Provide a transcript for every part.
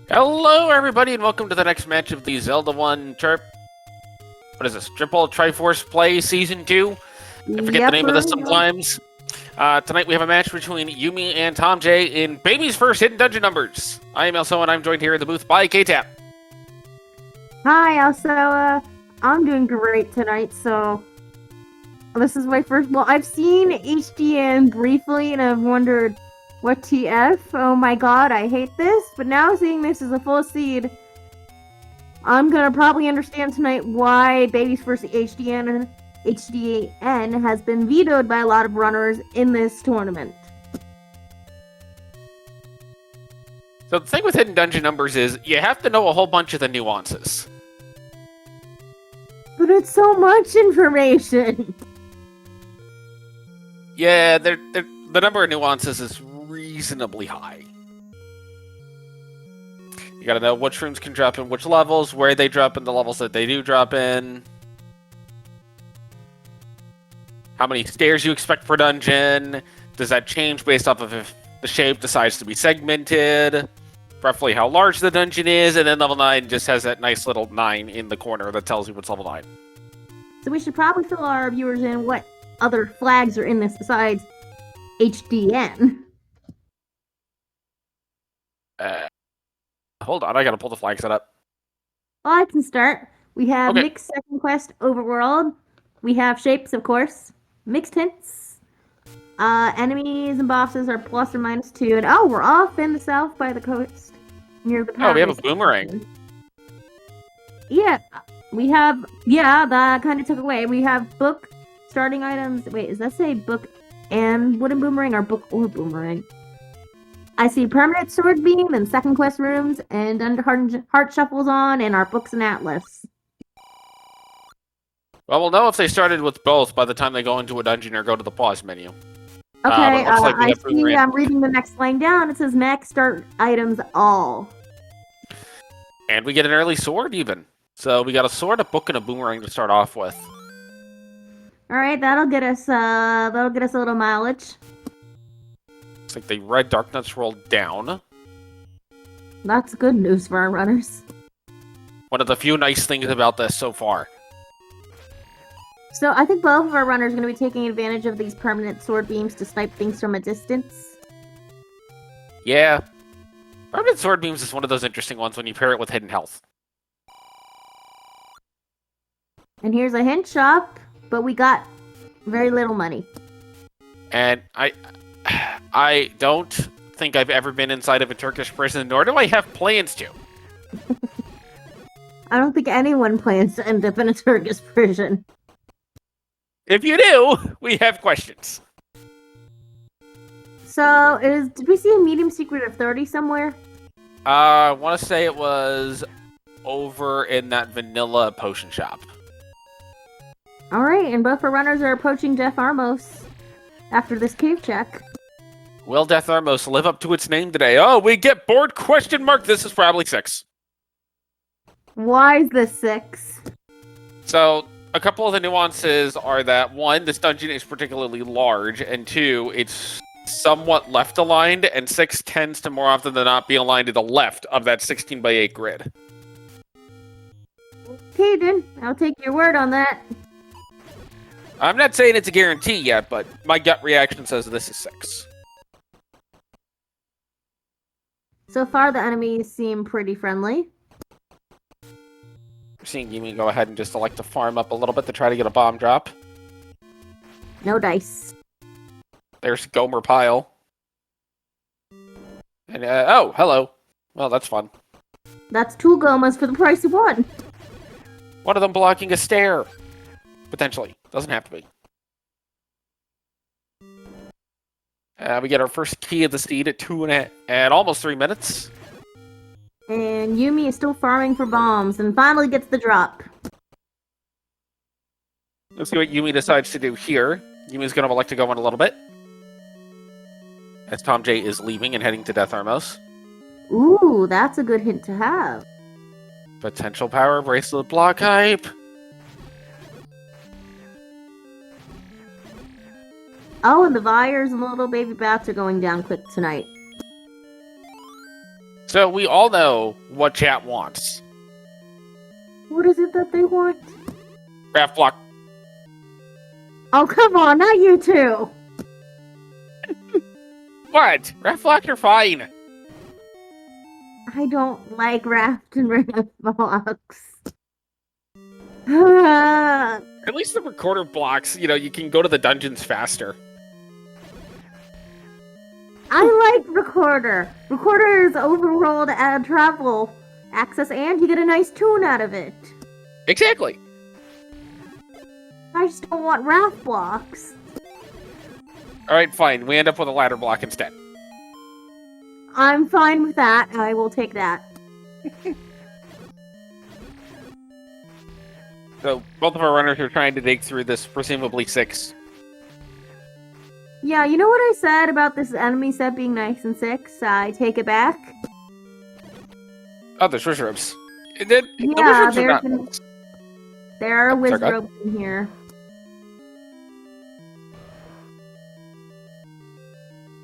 Hello, everybody, and welcome to the next match of the Zelda 1 What is this? Triple Triforce Play Season 2? I forget the name of this sometimes. Tonight we have a match between Yumi and thomjay in Baby's First Hidden Dungeon Numbers. I am Elso, and I'm joined here in the booth by K-Tap. Hi, Elso. I'm doing great tonight, so... This is my first... Well, I've seen HDN briefly, and I've wondered... What TF? Oh my god, I hate this. But now seeing this as a full seed, I'm gonna probably understand tonight why Baby's First HDN has been vetoed by a lot of runners in this tournament. So the thing with Hidden Dungeon Numbers is you have to know a whole bunch of the nuances. But it's so much information. Yeah, the number of nuances is reasonably high. You gotta know which rooms can drop in which levels, where they drop in the levels that they do drop in, how many stairs you expect per dungeon, does that change based off of if the shape decides to be segmented, roughly how large the dungeon is, and then level 9 just has that nice little 9 in the corner that tells you what's level 9. So we should probably fill our viewers in what other flags are in this besides HDN. Hold on, I gotta pull the flag set up. Well, I can start. We have Mixed Second Quest Overworld. We have Shapes, of course. Mixed Hints. Enemies and bosses are plus or minus 2. And we're off in the south by the coast. Near the Oh, we have a boomerang. Yeah, we have... Yeah, that kind of took away. We have book starting items. Wait, does that say book and wooden boomerang or book or boomerang? I see permanent sword beam and second quest rooms and under heart shuffles on and our books and atlas. Well, we'll know if they started with both by the time they go into a dungeon or go to the pause menu. Okay, I see. I'm reading the next line down. It says max start items all. And we get an early sword even. So we got a sword, a book, and a boomerang to start off with. All right, that'll get us a little mileage. Looks like the red dark nuts rolled down. That's good news for our runners. One of the few nice things about this so far. So I think both of our runners are going to be taking advantage of these permanent sword beams to snipe things from a distance. Yeah. Permanent sword beams is one of those interesting ones when you pair it with hidden health. And here's a hint shop, but we got very little money. And I don't think I've ever been inside of a Turkish prison, nor do I have plans to. I don't think anyone plans to end up in a Turkish prison. If you do, we have questions. So, did we see a medium secret of 30 somewhere? I want to say it was over in that vanilla potion shop. Alright, and both our runners are approaching Death Armos after this cave check. Will Death Armos live up to its name today? Oh, we get bored? Question mark. This is probably 6. Why is this 6? So, a couple of the nuances are that, 1, this dungeon is particularly large, and 2, it's somewhat left-aligned, and 6 tends to more often than not be aligned to the left of that 16x8 grid. Okay, then. I'll take your word on that. I'm not saying it's a guarantee yet, but my gut reaction says this is 6. So far, the enemies seem pretty friendly. I'm seeing Yumi go ahead and just elect to farm up a little bit to try to get a bomb drop. No dice. There's Gomer Pile. And, oh, hello. Well, that's fun. That's 2 Gomas for the price of 1. One of them blocking a stair. Potentially. Doesn't have to be. We get our first key of the steed at 2.5 and almost 3 minutes. And Yumi is still farming for bombs and finally gets the drop. Let's see what Yumi decides to do here. Yumi's going to elect to go in a little bit. As thomjay is leaving and heading to Death Armos. Ooh, that's a good hint to have. Potential power bracelet block hype. Oh, and the Vyres and the little baby bats are going down quick tonight. So we all know what chat wants. What is it that they want? Craft block. Oh, come on, not you two! What? Craft blocks are fine. I don't like raft and raft blocks. I At least the recorder blocks, you can go to the dungeons faster. like recorder. Recorder is overworld travel access, and you get a nice tune out of it. Exactly. I just don't want raft blocks. Alright, fine. We end up with a ladder block instead. I'm fine with that. I will take that. So, both of our runners are trying to dig through this, presumably 6. Yeah, you know what I said about this enemy set being nice and 6? I take it back. Oh, there's wizards. The Yeah, wizards are not... there are Sorry, go wizards in here.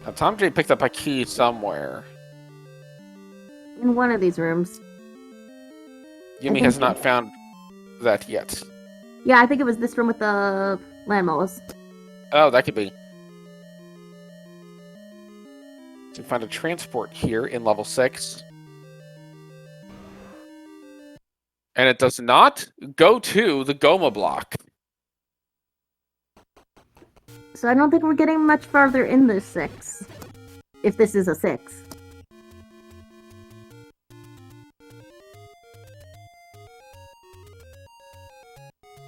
Now, thomjay picked up a key somewhere. In one of these rooms. Yumi has not found that yet. Yeah, I think it was this room with the landmills. Oh, that could be. So we find a transport here in level 6. And it does not go to the Goma block. So I don't think we're getting much farther in this 6. If this is a 6.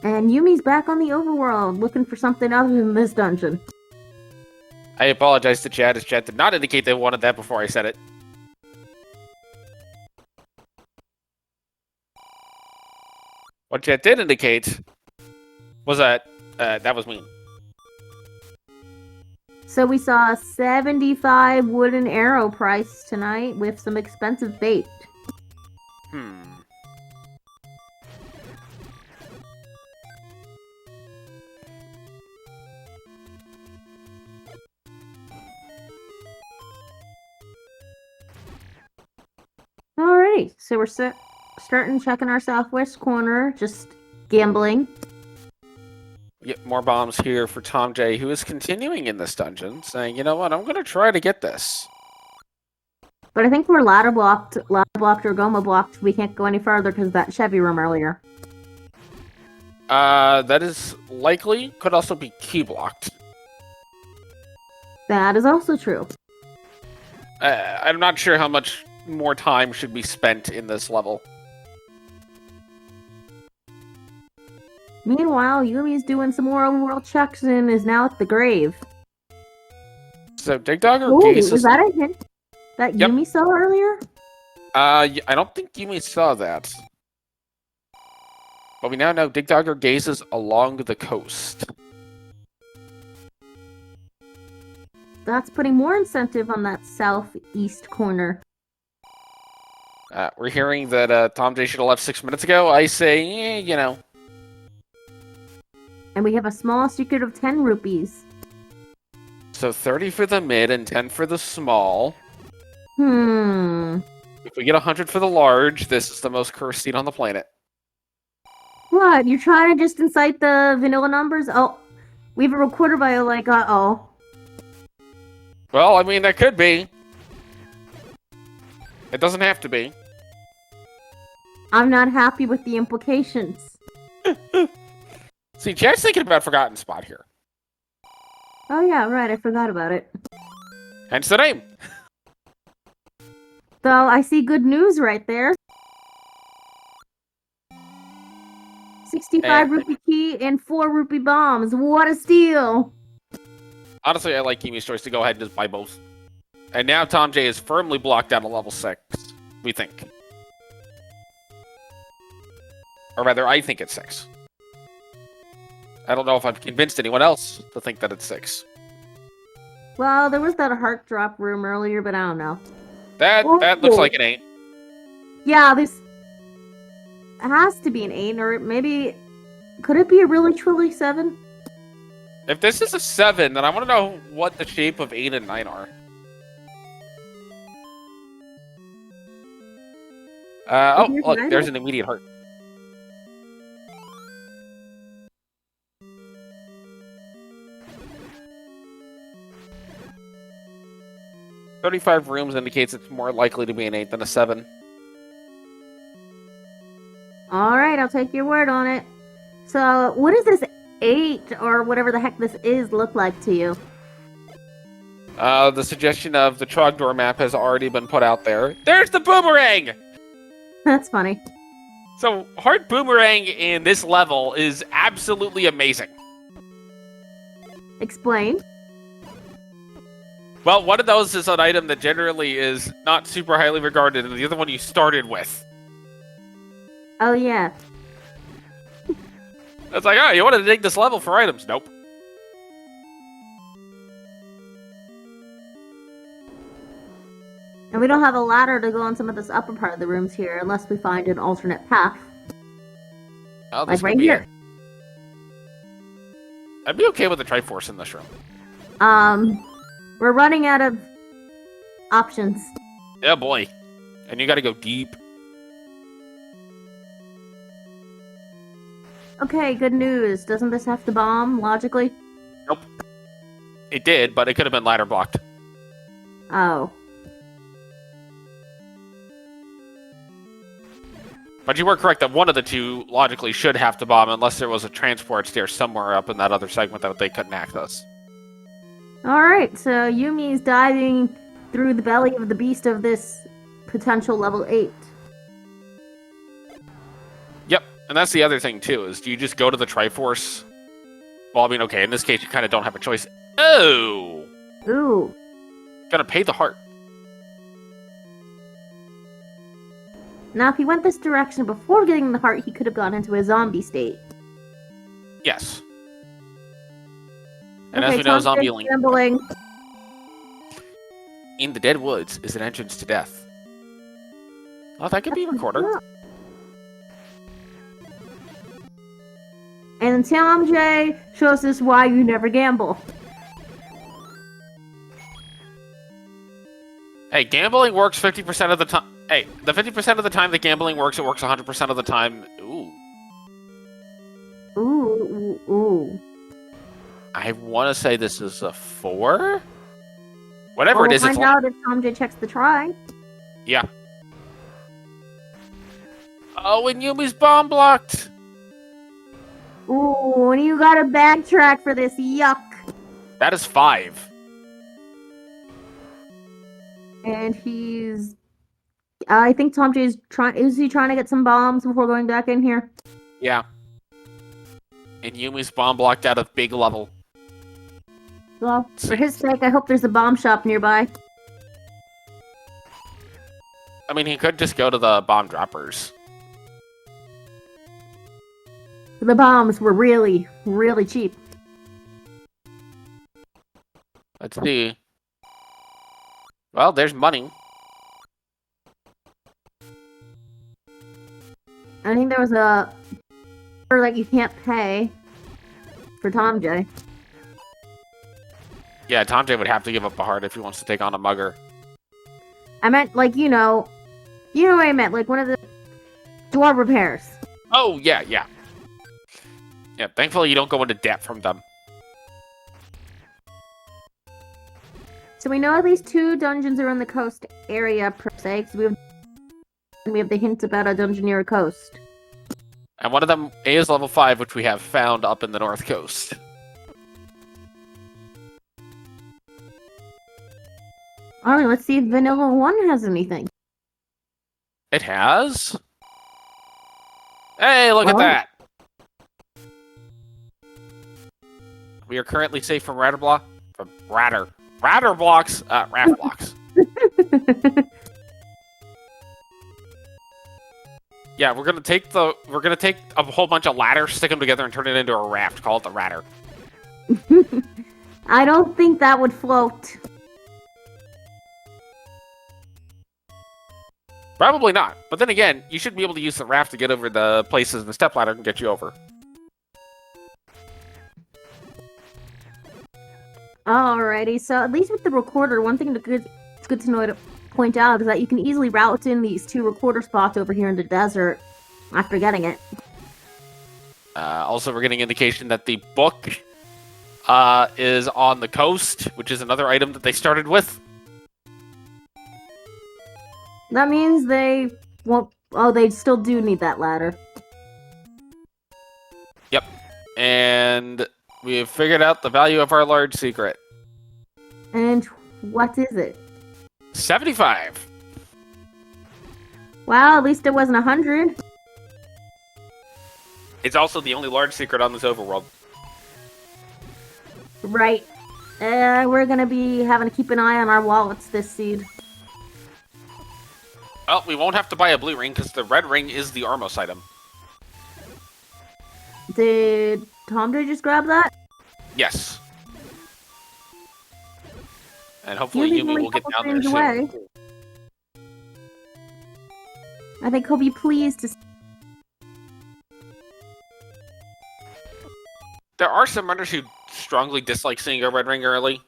And Yumi's back on the overworld, looking for something other than this dungeon. I apologize to Chad, as Chad did not indicate they wanted that before I said it. What Chad did indicate was that that was me. So we saw a 75 wooden arrow price tonight with some expensive bait. Alrighty, so we're starting checking our southwest corner, just gambling. Yep, more bombs here for thomjay, who is continuing in this dungeon, saying, you know what, I'm going to try to get this. But I think we're ladder blocked or Goma blocked. We can't go any farther because of that Chevy room earlier. That is likely. Could also be key blocked. That is also true. I'm not sure how much more time should be spent in this level. Meanwhile, Yumi's doing some more overworld checks and is now at the grave. So, Dig Dog or Ooh, Gaze was that a hint that Yep. Yumi saw earlier? I don't think Yumi saw that. But we now know Dig Dogger gazes along the coast. That's putting more incentive on that southeast corner. We're hearing that thomjay should have left 6 minutes ago. I say, you know. And we have a small secret of 10 rupees. So 30 for the mid and 10 for the small. If we get 100 for the large, this is the most cursed seed on the planet. What? You're trying to just incite the vanilla numbers? Oh, we have a recorder bio like, uh-oh. Well, I mean, that could be. It doesn't have to be. I'm not happy with the implications. See, Chad's thinking about Forgotten Spot here. Oh yeah, right, I forgot about it. Hence the name. Though I see good news right there. 65 rupee key and 4 rupee bombs. What a steal! Honestly, I like Yumi's choice to go ahead and just buy both. And now thomjay is firmly blocked down to level 6, we think. Or rather, I think it's 6. I don't know if I've convinced anyone else to think that it's 6. Well, there was that heart drop room earlier, but I don't know. That looks like an 8. Yeah, this has to be an 8, or maybe... Could it be a really, truly 7? If this is a 7, then I want to know what the shape of 8 and 9 are. Oh, Here's look, an there's item. an immediate heart. "35 rooms indicates it's more likely to be an 8 than a 7. All right, I'll take your word on it. So, what does this 8 or whatever the heck this is look like to you? The suggestion of the Trogdor map has already been put out there. There's the boomerang! That's funny. So, Heart Boomerang in this level is absolutely amazing. Explain. Well, one of those is an item that generally is not super highly regarded, and the other one you started with. Oh, yeah. It's like, oh, you wanted to dig this level for items? Nope. And we don't have a ladder to go on some of this upper part of the rooms here unless we find an alternate path. Oh, Like right here. I'd be okay with the Triforce in this room. We're running out of options. Yeah, boy. And you gotta go deep. Okay, good news. Doesn't this have to bomb, logically? Nope. It did, but it could have been ladder blocked. Oh. But you were correct that one of the two logically should have to bomb unless there was a transport stair somewhere up in that other segment that they couldn't access. Alright, so Yumi's diving through the belly of the beast of this potential level 8. Yep, and that's the other thing too, is do you just go to the Triforce? Well, I mean, okay, in this case you kind of don't have a choice. Oh! Ooh. Gotta pay the heart. Now, if he went this direction before getting the heart, he could have gone into a zombie state. Yes. And Okay, as we know, Tom's zombie been gambling. in the dead woods is an entrance to death. Oh, that could be a recorder. And thomjay shows us why you never gamble. Hey, gambling works 50% of the time. Hey, the 50% of the time that gambling works, it works 100% of the time. Ooh. Ooh, ooh, ooh. I want to say this is a 4? Whatever it is, We'll it's... find out if thomjay checks the try. Yeah. Oh, and Yumi's bomb blocked! Ooh, and you gotta backtrack for this. Yuck. That is 5. And he's... I think thomjay's trying... Is he trying to get some bombs before going back in here? Yeah. And Yumi's bomb blocked out of big level. Well, for his sake, I hope there's a bomb shop nearby. I mean, he could just go to the bomb droppers. The bombs were really, really cheap. Let's see. Well, there's money. I think there was a... Or like you can't pay for thomjay. Yeah, thomjay would have to give up a heart if he wants to take on a mugger. I meant, like, you know what I meant, like one of the door repairs. Oh, yeah, yeah. Yeah, thankfully you don't go into debt from them. So we know at least 2 dungeons are in the coast area, per se, because we have the hint about a dungeon near a coast. And one of them is level 5, which we have found up in the north coast. Alright, let's see if Vanilla 1 has anything. It has? Hey, look at Well. that! We are currently safe from ratter blocks. Raft blocks. Yeah, we're gonna take a whole bunch of ladders, stick them together, and turn it into a raft. Call it the Ratter. I don't think that would float. Probably not. But then again, you should be able to use the raft to get over the places the stepladder can get you over. Alrighty, so at least with the recorder, one thing it's good to know point out is that you can easily route in these 2 recorder spots over here in the desert after getting it. Also, we're getting indication that the book is on the coast, which is another item that they started with. That means they won't... Oh, they still do need that ladder. Yep. And we have figured out the value of our large secret. And what is it? 75. Well, at least it wasn't 100. It's also the only large secret on this overworld. Right. We're gonna be having to keep an eye on our wallets this seed. Well, we won't have to buy a blue ring because the red ring is the Armos item. Did thomjay just grab that? Yes. And hopefully Yumi will get down there soon. Away. I think he'll be pleased to... There are some runners who strongly dislike seeing a red ring early.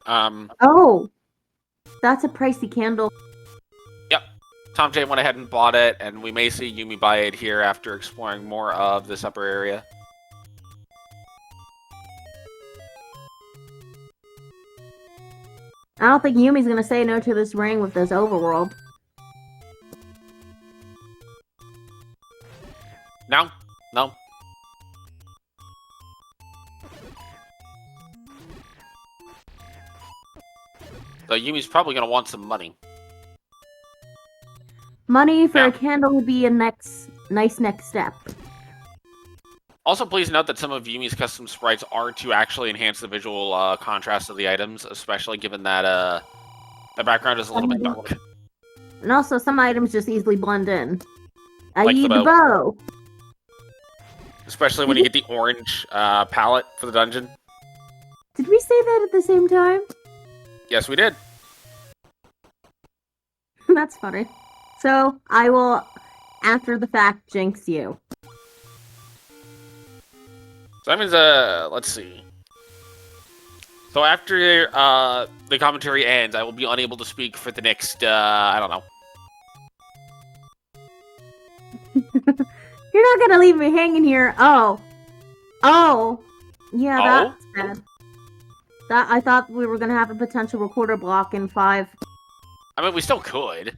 Oh! That's a pricey candle. Yep. thomjay went ahead and bought it, and we may see Yumi buy it here after exploring more of this upper area. I don't think Yumi's gonna say no to this ring with this overworld. No. No. So Yumi's probably going to want some money. Money for a candle would be a nice next step. Also, please note that some of Yumi's custom sprites are to actually enhance the visual contrast of the items, especially given that the background is a little bit dark. And also, some items just easily blend in. Like I.e. the the bow. Especially when you get the orange palette for the dungeon. Did we say that at the same time? Yes, we did. That's funny. So, I will, after the fact, jinx you. So that means, let's see. So after the commentary ends, I will be unable to speak for the next, I don't know. You're not gonna leave me hanging here. Oh. Oh. Yeah, that's bad. I thought we were gonna have a potential recorder block in 5. I mean, we still could.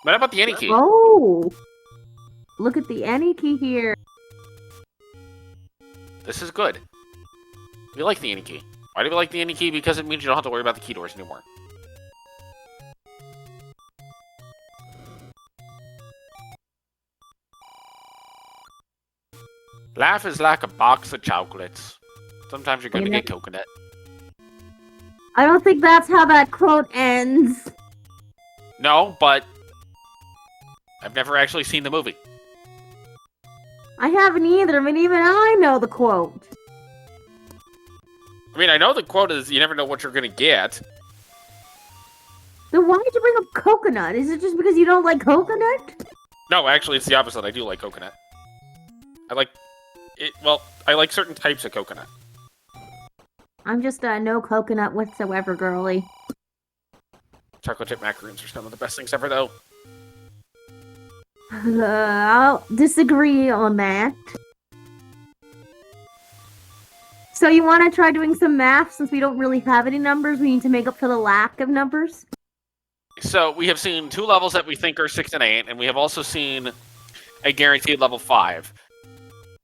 But how about the any key? Oh! Look at the any key here. This is good. We like the any key. Why do we like the any key? Because it means you don't have to worry about the key doors anymore. Life is like a box of chocolates. Sometimes you're going to get coconut. I don't think that's how that quote ends. No, but I've never actually seen the movie. I haven't either. I mean, even I know the quote. I mean, I know the quote is, you never know what you're going to get. Then why did you bring up coconut? Is it just because you don't like coconut? No, actually, it's the opposite. I do like coconut. I like it. Well, I like certain types of coconut. I'm just no coconut whatsoever, girly. Chocolate chip macaroons are some of the best things ever, though. I'll disagree on that. So you want to try doing some math since we don't really have any numbers? We need to make up for the lack of numbers? So we have seen 2 levels that we think are 6 and 8, and we have also seen a guaranteed level 5.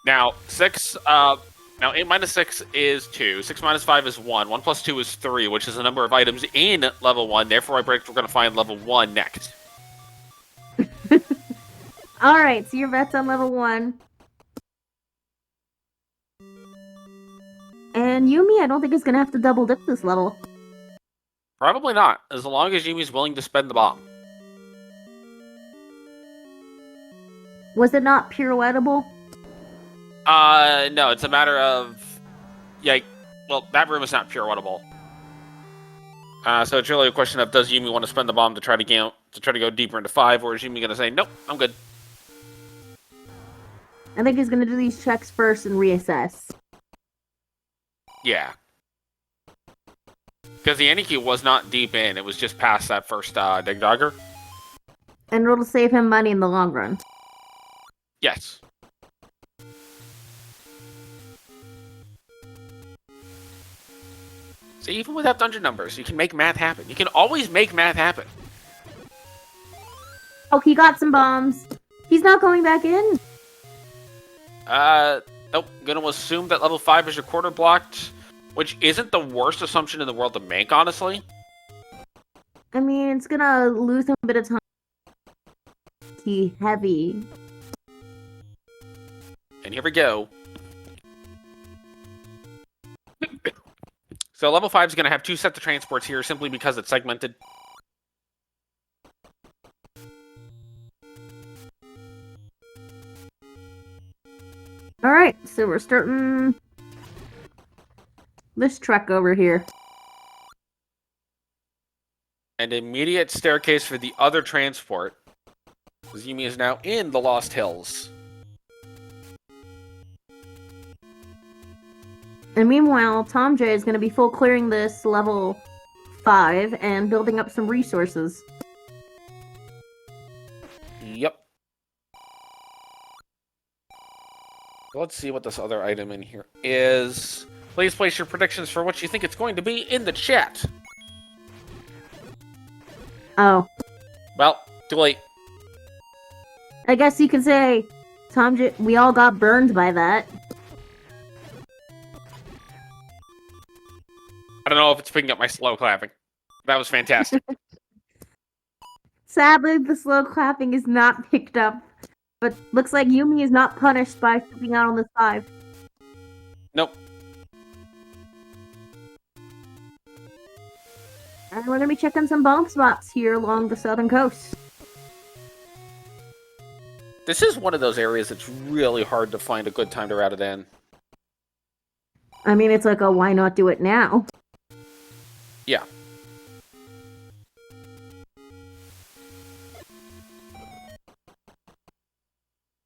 Now, 8 minus 6 is 2, 6 minus 5 is 1, 1 plus 2 is 3, which is the number of items in level 1, therefore I predict we're going to find level 1 next. Alright, so your bet's on level 1. And Yumi, I don't think is going to have to double dip this level. Probably not, as long as Yumi's willing to spend the bomb. Was it not pirouettable? No, it's a matter of... Yeah, well, that room is not pirouettable. So it's really a question of, does Yumi want to spend the bomb to try to go deeper into 5, or is Yumi going to say, nope, I'm good? I think he's going to do these checks first and reassess. Yeah. Because the Aniki was not deep in. It was just past that first Dig Dogger. And it'll save him money in the long run. Yes. So even without dungeon numbers, you can make math happen. You can always make math happen. Oh, he got some bombs. He's not going back in. Nope. Gonna assume that level 5 is your quarter blocked, which isn't the worst assumption in the world to make, honestly. I mean, it's gonna lose him a bit of time. He heavy. And here we go. So level 5 is gonna have 2 sets of transports here, simply because it's segmented. Alright, so we're starting this trek over here. An immediate staircase for the other transport. Yumi is now in the Lost Hills. And meanwhile, thomjay is going to be full clearing this level 5 and building up some resources. Yep. Let's see what this other item in here is. Please place your predictions for what you think it's going to be in the chat. Oh. Well, too late. I guess you could say, thomjay, we all got burned by that. I don't know if it's picking up my slow clapping. That was fantastic. Sadly, the slow clapping is not picked up. But looks like Yumi is not punished by stepping out on this 5. Nope. And we're gonna be checking some bomb spots here along the southern coast. This is one of those areas that's really hard to find a good time to route it in. I mean, it's like a why not do it now? Yeah.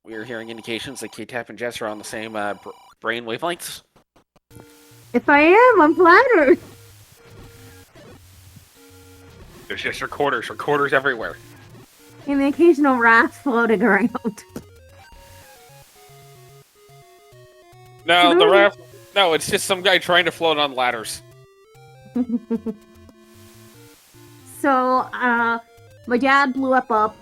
We're hearing indications that K-Tap and Jess are on the same brain wavelengths. If I am, I'm flattered. There's just recorders everywhere. And the occasional rats floating around. No, the raft. No, it's just some guy trying to float on ladders. So, my dad blew up a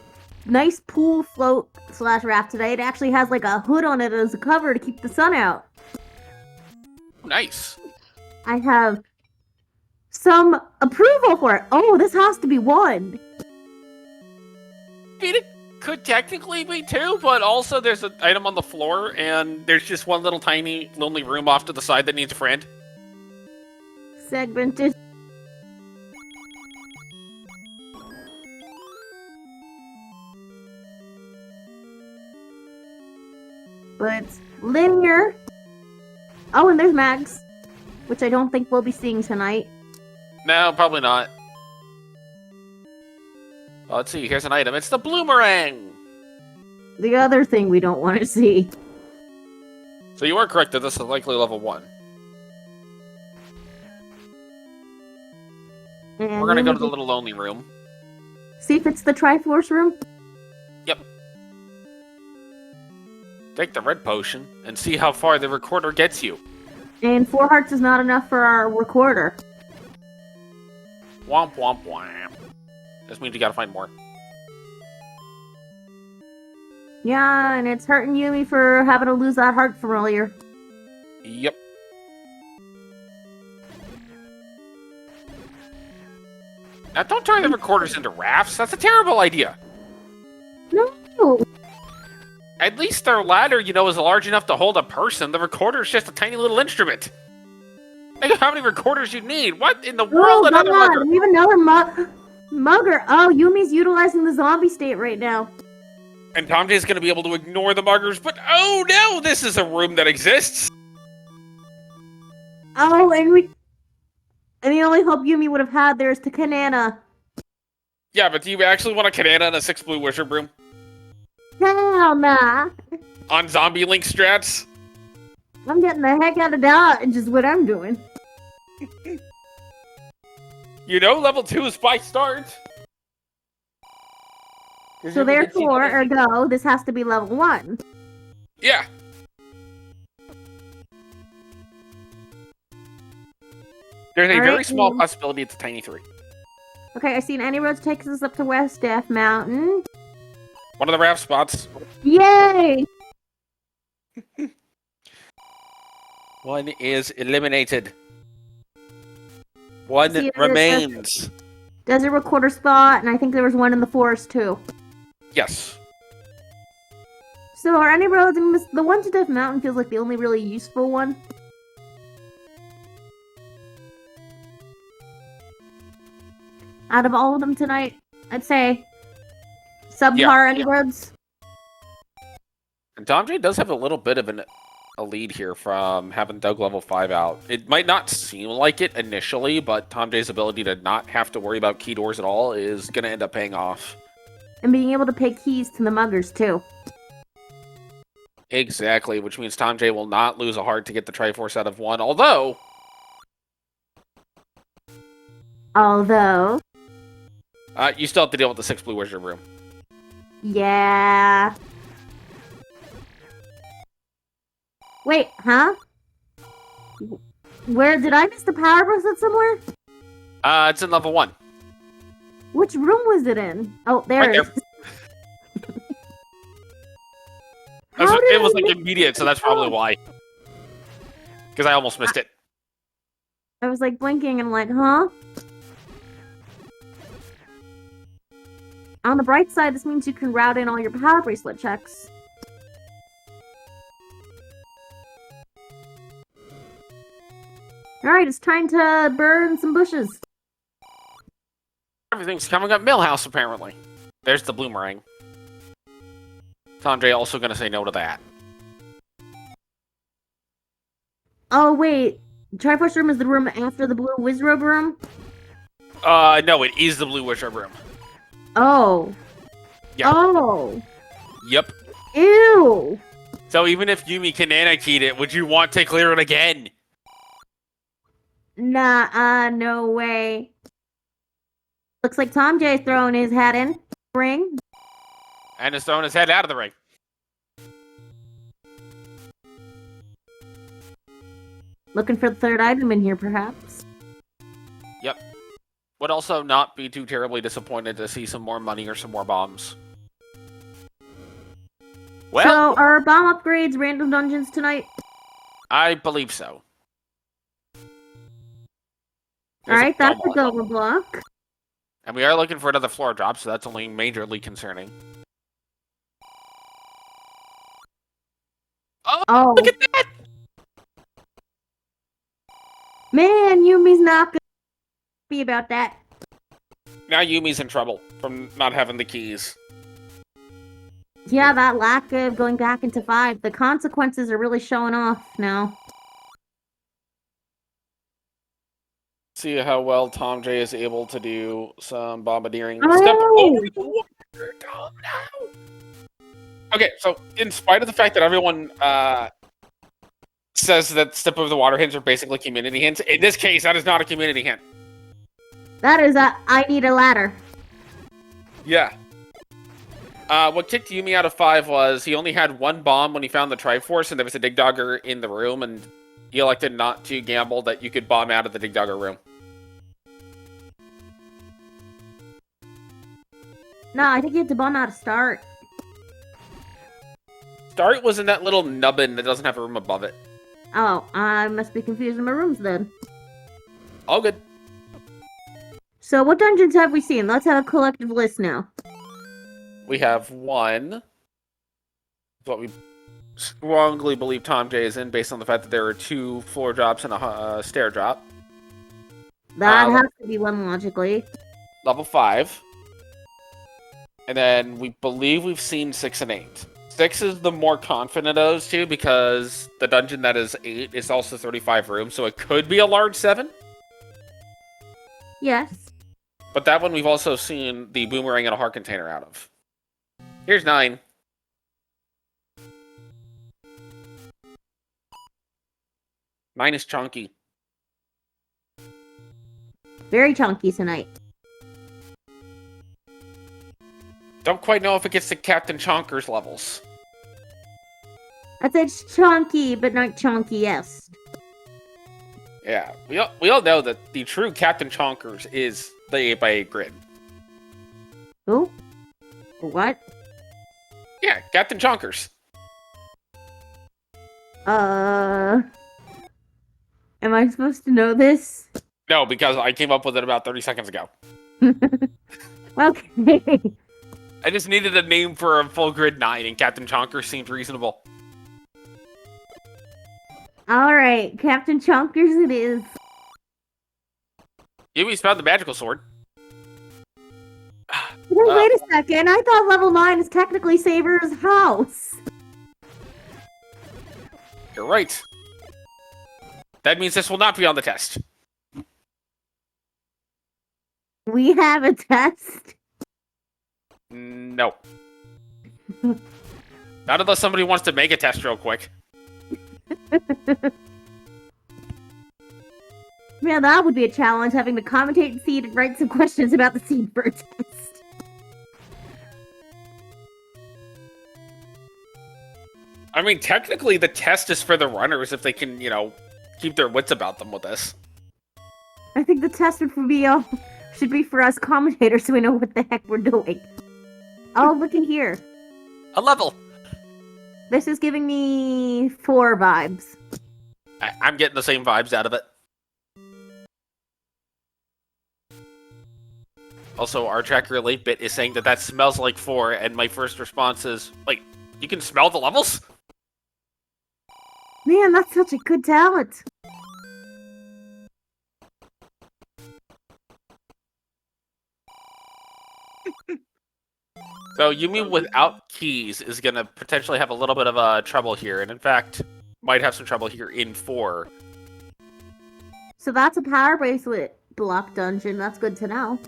nice pool float / raft today. It actually has like a hood on it as a cover to keep the sun out. Nice. I have some approval for it. Oh, this has to be 1. I mean, it could technically be 2, but also there's an item on the floor, and there's just one little tiny lonely room off to the side that needs a friend. Segmented. But it's linear. Oh, and there's Mags, which I don't think we'll be seeing tonight. No, probably not. Oh, let's see, here's an item. It's the Bloomerang! The other thing we don't want to see. So you are correct that this is likely level 1. And We're gonna go to the little lonely room. see if it's the Triforce room. Yep. Take the red potion and see how far the recorder gets you. And 4 hearts is not enough for our recorder. Womp womp womp. This means you gotta find more. Yeah, and it's hurting Yumi for having to lose that heart from earlier. Yep. Now don't turn the recorders into rafts. That's a terrible idea. No! At least their ladder, is large enough to hold a person. The recorder's just a tiny little instrument. Think of how many recorders you need. What in the world? Oh, Another God, mugger. we have another mugger. Oh, Yumi's utilizing the zombie state right now. And thomjay's going to be able to ignore the muggers, but oh no, this is a room that exists. Oh, and the only hope Yumi would have had there is to Kanana. Yeah, but do you actually want a Kanana and a 6 blue wizard room? Hell nah. On zombie link strats? I'm getting the heck out of Dodge is what I'm doing. You know, level 2 is by start. So therefore, ergo, this has to be level 1. Yeah. There's a very small possibility it's a tiny 3. Okay, I seen any roads takes us up to West Death Mountain. One of the raft spots. Yay! One is eliminated. One remains. Desert Recorder spot, and I think there was one in the forest too. Yes. So are any roads? The one to Death Mountain feels like the only really useful one. Out of all of them tonight, I'd say subpar any roads. And thomjay does have a little bit of a lead here from having dug level 5 out. It might not seem like it initially, but thomjay's ability to not have to worry about key doors at all is going to end up paying off. And being able to pay keys to the muggers, too. Exactly, which means thomjay will not lose a heart to get the Triforce out of 1, although... you still have to deal with the 6 blue wizard room. Yeah. Wait, huh? Where did I miss the power bracelet somewhere? It's in level 1. Which room was it in? Oh, there it is. It was like immediate, so that's probably why. Because I almost missed it. I was like blinking and like, huh? On the bright side, this means you can route in all your power bracelet checks. Alright, it's time to burn some bushes. Everything's coming up Millhouse, apparently. There's the bloomerang. thomjay also gonna say no to that. Oh, wait. Triforce room is the room after the blue wizrobe room? No, it is the blue wizard room. Oh. Yeah. Oh. Yep. Ew. So even if Yumi Kanana keyed it, would you want to clear it again? Nah, no way. Looks like thomjay's throwing his hat in. Ring. And is throwing his head out of the ring. Looking for the third item in here, perhaps. Yep. Would also not be too terribly disappointed to see some more money or some more bombs. Well, so, are bomb upgrades random dungeons tonight? I believe so. Alright, that's a Goba block. And we are looking for another floor drop, so that's only majorly concerning. Oh, look at that! Man, Yumi's not gonna be about that. Now Yumi's in trouble from not having the keys. Yeah, that lack of going back into 5. The consequences are really showing off now. See how well thomjay is able to do some bombardiering. Oh! Step over the water, Tom, no! Okay, so in spite of the fact that everyone says that step over the water hints are basically community hints, in this case, that is not a community hint. That is a I need a ladder. Yeah. What kicked Yumi out of 5 was he only had 1 bomb when he found the Triforce, and there was a Dig Dogger in the room, and he elected not to gamble that you could bomb out of the Dig Dogger room. No, I think you had to bomb out to start. Start was in that little nubbin that doesn't have a room above it. Oh, I must be confusing my rooms then. All good. So what dungeons have we seen? Let's have a collective list now. We have 1. What we strongly believe thomjay is in, based on the fact that there are 2 floor drops and a stair drop. That has to be 1 logically. Level 5. And then we believe we've seen 6 and 8. 6 is the more confident of those 2 because the dungeon that is 8 is also 35 rooms, so it could be a large 7. Yes. But that one we've also seen the boomerang and a heart container out of. Here's 9. Mine is chunky. Very chunky tonight. Don't quite know if it gets to Captain Chonker's levels. I said chunky, but not chunkiest. Yeah, we all know that the true Captain Chonkers is the 8x8 grid. Who? What? Yeah, Captain Chonkers. Am I supposed to know this? No, because I came up with it about 30 seconds ago. Okay. I just needed a name for a full grid 9, and Captain Chonkers seemed reasonable. Alright, Captain Chonkers it is. Yumi's found the magical sword. Wait a second, I thought level 9 is technically Saber's house. You're right. That means this will not be on the test. We have a test? No. Not unless somebody wants to make a test real quick. Man, that would be a challenge, having to commentate and seed and write some questions about the seed for a test. I mean, technically, the test is for the runners if they can, you know, keep their wits about them with this. I think the test should be for us commentators so we know what the heck we're doing. Oh, look in here. A level! This is giving me 4 vibes. I'm getting the same vibes out of it. Also, our tracker 8-bit is saying that smells like 4, and my first response is, like, you can smell the levels? Man, that's such a good talent. So, Yumi without keys is going to potentially have a little bit of trouble here, and in fact, might have some trouble here in 4. So that's a power bracelet block dungeon. That's good to know.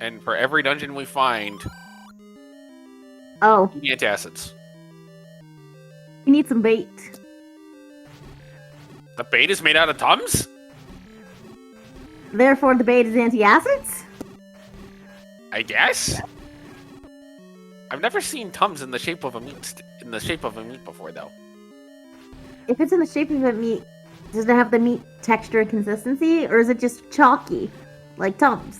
And for every dungeon we find, oh, you need antacids. You need some bait. The bait is made out of Tums? Therefore, the bait is anti-acids? I guess. I've never seen Tums in the shape of a meat before, though. If it's in the shape of a meat, does it have the meat texture and consistency, or is it just chalky, like Tums?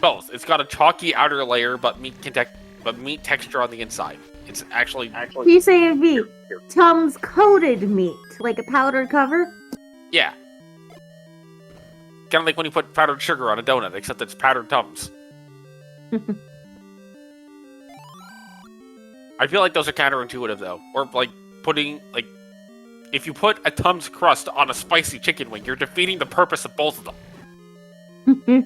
Both. It's got a chalky outer layer, but meat texture on the inside. It's actually. So you say it'd be Tums coated meat, like a powdered cover? Yeah. Kind of like when you put powdered sugar on a donut, except it's powdered Tums. I feel like those are counterintuitive, though. Or, like, if you put a Tums crust on a spicy chicken wing, you're defeating the purpose of both of them.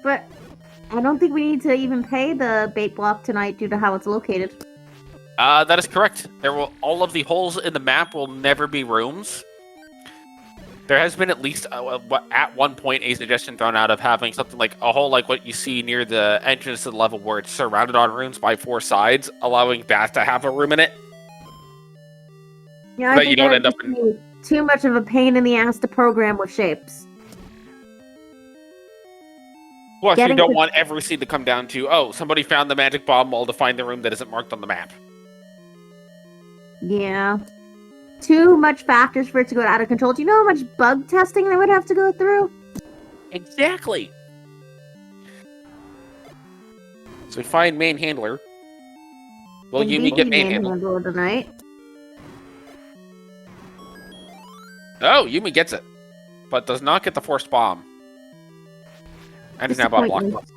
But I don't think we need to even pay the bait block tonight due to how it's located. That is correct. All of the holes in the map will never be rooms. There has been at least, at one point, a suggestion thrown out of having something like a hole like what you see near the entrance to the level where it's surrounded on rooms by 4 sides, allowing that to have a room in it. Yeah, I but think you don't end up in too much of a pain in the ass to program with shapes. Plus, you don't want every seed to come down to, oh, somebody found the magic bomb mold to find the room that isn't marked on the map. Yeah. Too much factors for it to go out of control. Do you know how much bug testing they would have to go through? Exactly. So we find main handler. Will Yumi get main handler tonight? Oh, Yumi gets it, but does not get the forced bomb. And is now about blocked.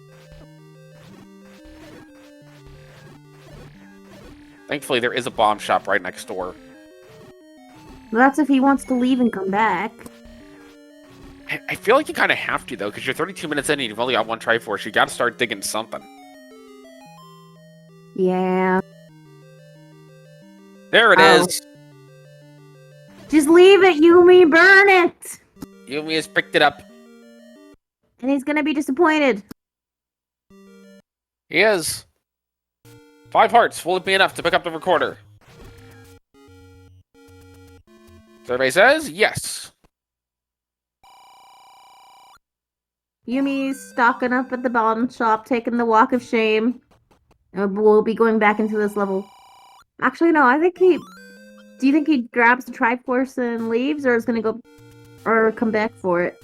Thankfully, there is a bomb shop right next door. Well, that's if he wants to leave and come back. I feel like you kind of have to, though, because you're 32 minutes in and you've only got 1 Triforce. You got to start digging something. Yeah. There it is. Just leave it, Yumi. Burn it. Yumi has picked it up. And he's gonna be disappointed. He is. 5 hearts. Will it be enough to pick up the recorder? Survey says yes. Yumi's stocking up at the bottom shop, taking the walk of shame. We'll be going back into this level. Actually, no, I think he... Do you think he grabs the Triforce and leaves, or is gonna go... or come back for it?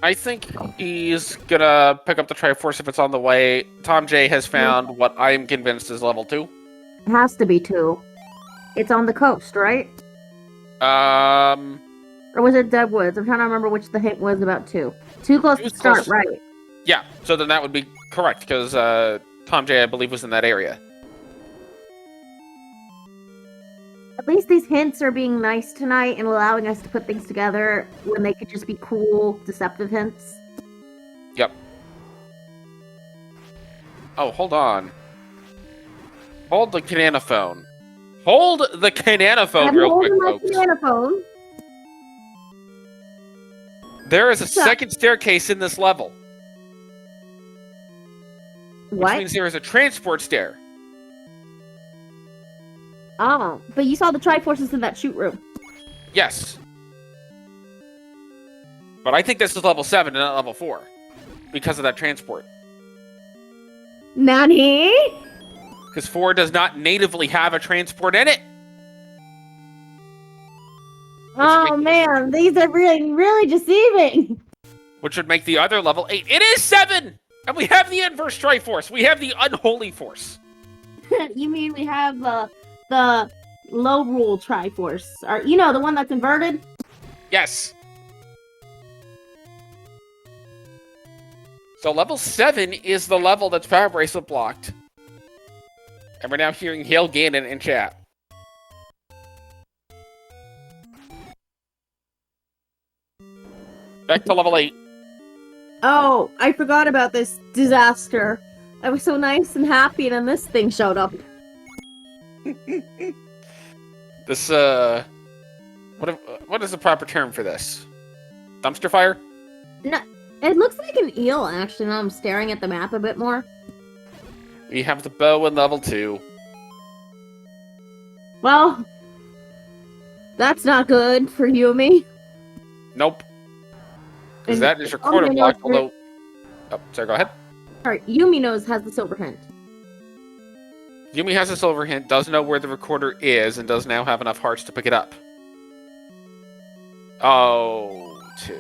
I think he's gonna pick up the Triforce if it's on the way. thomjay has found what I am convinced is level 2. It has to be 2. It's on the coast, right? Or was it Deadwoods? I'm trying to remember which the hint was about 2. Too close to start, right? Yeah, so then that would be correct, because thomjay, I believe, was in that area. At least these hints are being nice tonight and allowing us to put things together when they could just be cool, deceptive hints. Yep. Oh, hold on. Hold the banana phone. Hold the banana phone real quick, folks. Banana phone. There is a second staircase in this level. What? Which means there is a transport stair. Oh, but you saw the Triforces in that shoot room. Yes. But I think this is level 7 and not level 4. Because of that transport. Nani? Because 4 does not natively have a transport in it. Oh man, these are really, really deceiving. Which would make the other level 8. It is 7! And we have the inverse Triforce. We have the unholy force. You mean we have the low rule Triforce? Or, you know, the one that's inverted? Yes. So level 7 is the level that's Power Bracelet blocked. And we're now hearing Hail Ganon in chat. Back to level 8. Oh, I forgot about this disaster. I was so nice and happy, and then this thing showed up. This, what is the proper term for this? Dumpster fire? No, it looks like an eel, actually, now I'm staring at the map a bit more. We have the bow in level 2. Well, that's not good for Yumi. Nope. Because that is your quarter block, although... Oh, sorry, go ahead. Alright, Yumi has the silver hint. Yumi has a silver hint, does know where the recorder is, and does now have enough hearts to pick it up. Oh, 2.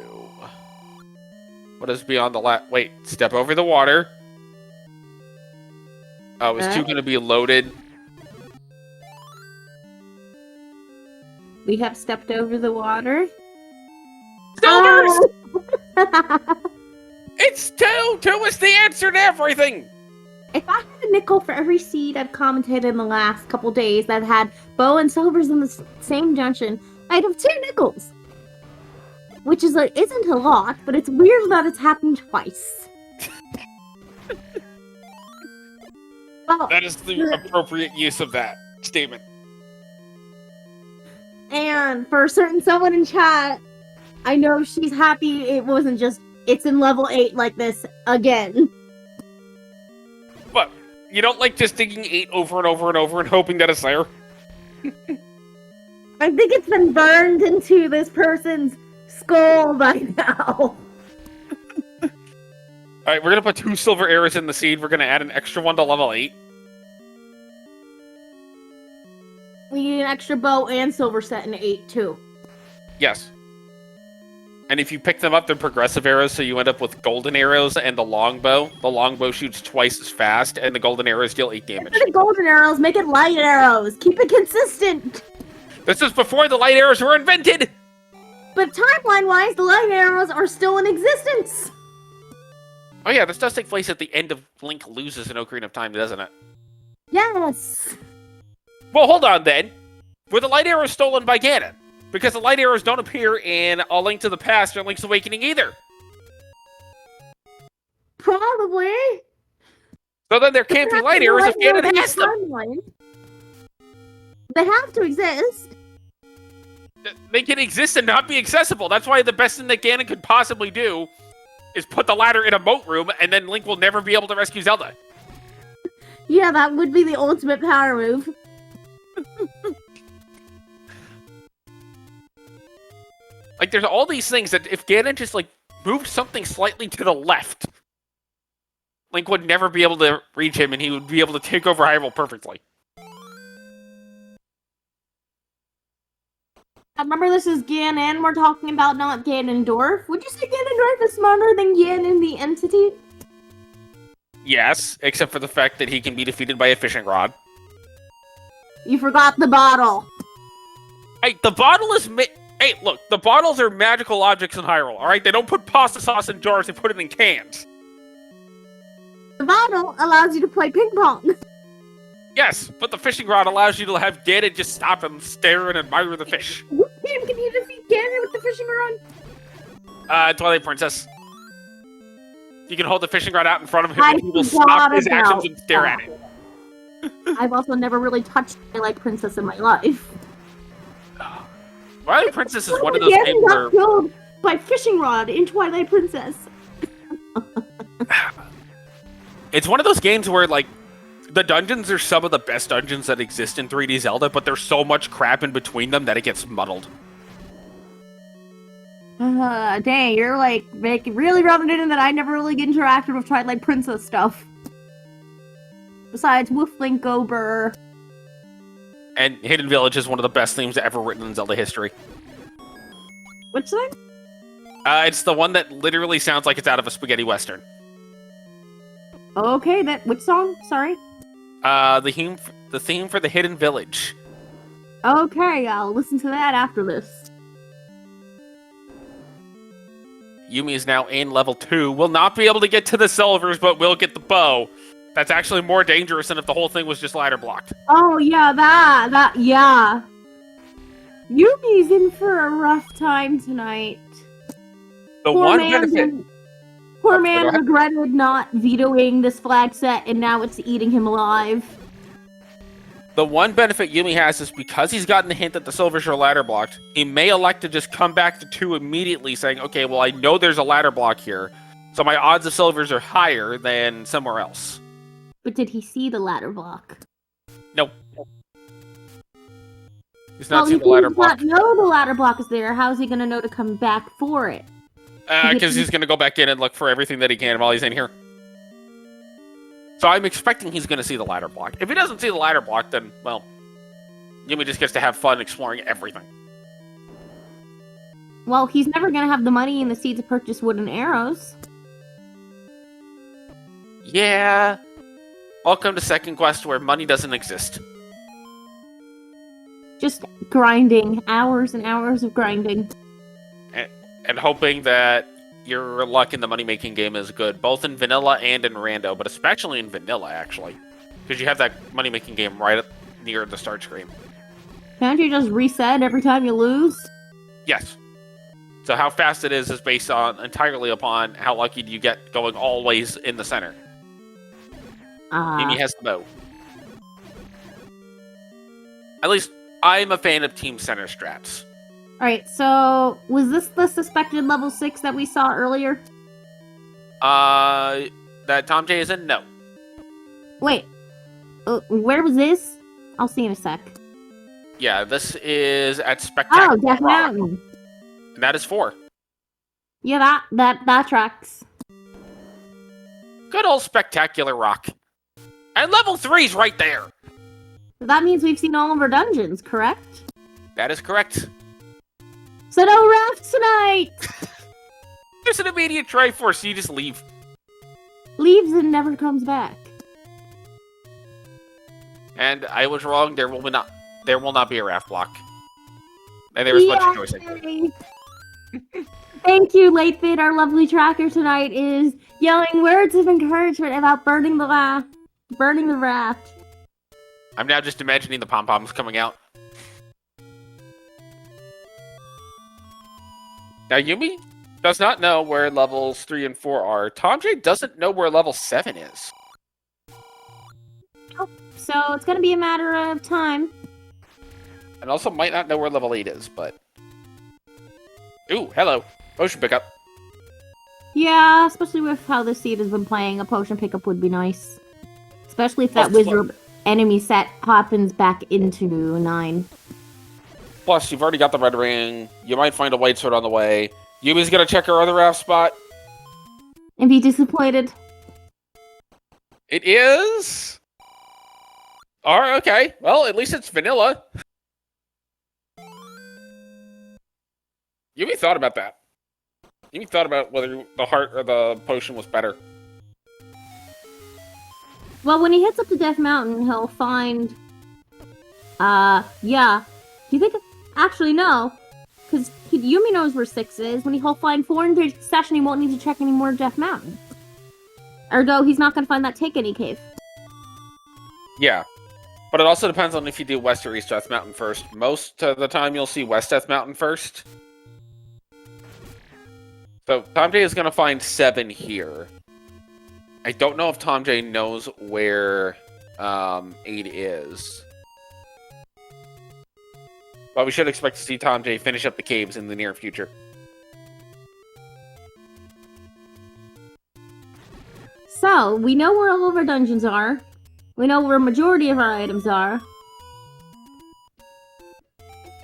What is beyond the wait, step over the water. Oh, is 2 going to be loaded? We have stepped over the water. Silvers! Oh! It's 2! 2 is the answer to everything! If I had a nickel for every seed I've commented in the last couple days that had bow and silvers in the same junction, I'd have 2 nickels. Which is isn't a lot, but it's weird that it's happened twice. Well, That is the appropriate use of that statement. And for a certain someone in chat, I know she's happy it wasn't just, it's in level 8 like this again. What? You don't like just digging 8 over and over and over and hoping that it's there? I think it's been burned into this person's skull by now. Alright, we're gonna put 2 silver arrows in the seed. We're gonna add an extra one to level 8. We need an extra bow and silver set in 8 too. Yes. And if you pick them up, they're progressive arrows, so you end up with golden arrows and the longbow. The longbow shoots twice as fast, and the golden arrows deal 8 damage. Instead of golden arrows, make it light arrows. Keep it consistent. This is before the light arrows were invented! But timeline-wise, the light arrows are still in existence. Oh yeah, this does take place at the end of Link Loses an Ocarina of Time, doesn't it? Yes. Well, hold on then. Were the light arrows stolen by Ganon? Because the light arrows don't appear in A Link to the Past or Link's Awakening either. Probably. So then there can't be light arrows if Ganon has them. They have to exist. They can exist and not be accessible. That's why the best thing that Ganon could possibly do is put the ladder in a moat room, and then Link will never be able to rescue Zelda. Yeah, that would be the ultimate power move. Like, there's all these things that if Ganon just, like, moved something slightly to the left, Link would never be able to reach him, and he would be able to take over Hyrule perfectly. I remember this is Ganon. We're talking about not Ganondorf. Would you say Ganondorf is smarter than Ganon the entity? Yes, except for the fact that he can be defeated by a fishing rod. You forgot the bottle. Hey, the bottle is Hey, look, the bottles are magical objects in Hyrule, alright? They don't put pasta sauce in jars, they put it in cans. The bottle allows you to play ping pong. Yes, but the fishing rod allows you to have Ganon just stop and stare and admire the fish. What game can you defeat Ganon with the fishing rod? Twilight Princess. You can hold the fishing rod out in front of him I and he will stop his forgot actions and stare about at it. I've also never really touched Twilight Princess in my life. Twilight Princess is one of those Ganon games got where... killed by fishing rod in Twilight Princess. It's one of those games where, like, the dungeons are some of the best dungeons that exist in 3D Zelda, but there's so much crap in between them that it gets muddled. Dang, you're like really rubbing it in that I never really interacted with Twilight Princess stuff. Besides Wolflink Gober. And Hidden Village is one of the best themes ever written in Zelda history. Which thing? It's the one that literally sounds like it's out of a spaghetti western. Okay, which song? Sorry. The theme for the Hidden Village. Okay, I'll listen to that after this. Yumi is now in level 2. Will not be able to get to the silvers, but will get the bow. That's actually more dangerous than if the whole thing was just ladder blocked. Oh yeah, yeah. Yumi's in for a rough time tonight. Poor man regretted not vetoing this flag set, and now it's eating him alive. The one benefit Yumi has is because he's gotten the hint that the silvers are ladder blocked, he may elect to just come back to 2 immediately, saying, okay, well, I know there's a ladder block here, so my odds of silvers are higher than somewhere else. But did he see the ladder block? Nope. He's not seen the ladder block. He does not know the ladder block is there. How is he going to know to come back for it? Because he's going to go back in and look for everything that he can while he's in here. So I'm expecting he's going to see the ladder block. If he doesn't see the ladder block, then, well, Yumi just gets to have fun exploring everything. Well, he's never going to have the money in the seed to purchase wooden arrows. Yeah. Welcome to Second Quest where money doesn't exist. Just grinding. Hours and hours of grinding. And hoping that your luck in the money-making game is good, both in vanilla and in rando, but especially in vanilla, actually. Because you have that money-making game right up near the start screen. Can't you just reset every time you lose? Yes. So how fast it is based on entirely upon how lucky do you get going always in the center. Mimi has the bow. At least, I'm a fan of team center strats. Alright, so was this the suspected level 6 that we saw earlier? That thomjay is in? No. Wait. Where was this? I'll see in a sec. Yeah, this is at Spectacular. Oh, Death Mountain. And that is 4. Yeah, that tracks. Good old Spectacular Rock. And level 3's right there. That means we've seen all of our dungeons, correct? That is correct. So no raft tonight! There's an immediate Triforce, so you just leave. Leaves and never comes back. And I was wrong, there will not be a raft block. And there is much rejoicing. Thank you, Latefit. Our lovely tracker tonight is yelling words of encouragement about burning the raft. I'm now just imagining the pom-poms coming out. Now, Yumi does not know where levels 3 and 4 are. thomjay doesn't know where level 7 is. Oh, so it's going to be a matter of time. And also might not know where level 8 is, but... Ooh, hello. Potion pickup. Yeah, especially with how this seed has been playing, a potion pickup would be nice. Especially if that wizard enemy set happens back into 9. Plus, you've already got the red ring. You might find a white sword on the way. Yumi's gonna check her other raft spot. And be disappointed. It is. Alright, okay. Well, at least it's vanilla. Yumi thought about that. Yumi thought about whether the heart or the potion was better. Well, when he hits up to Death Mountain, he'll find... yeah. Do you think... Actually, no. Because Yumi knows where 6 is. When he'll find 4 in the session, he won't need to check any more Death Mountain. Ergo, he's not going to find that Take-Any cave. Yeah. But it also depends on if you do West or East Death Mountain first. Most of the time, you'll see West Death Mountain first. So, thomjay is going to find 7 here. I don't know if thomjay knows where 8 is. But we should expect to see thomjay finish up the caves in the near future. So, we know where all of our dungeons are. We know where a majority of our items are.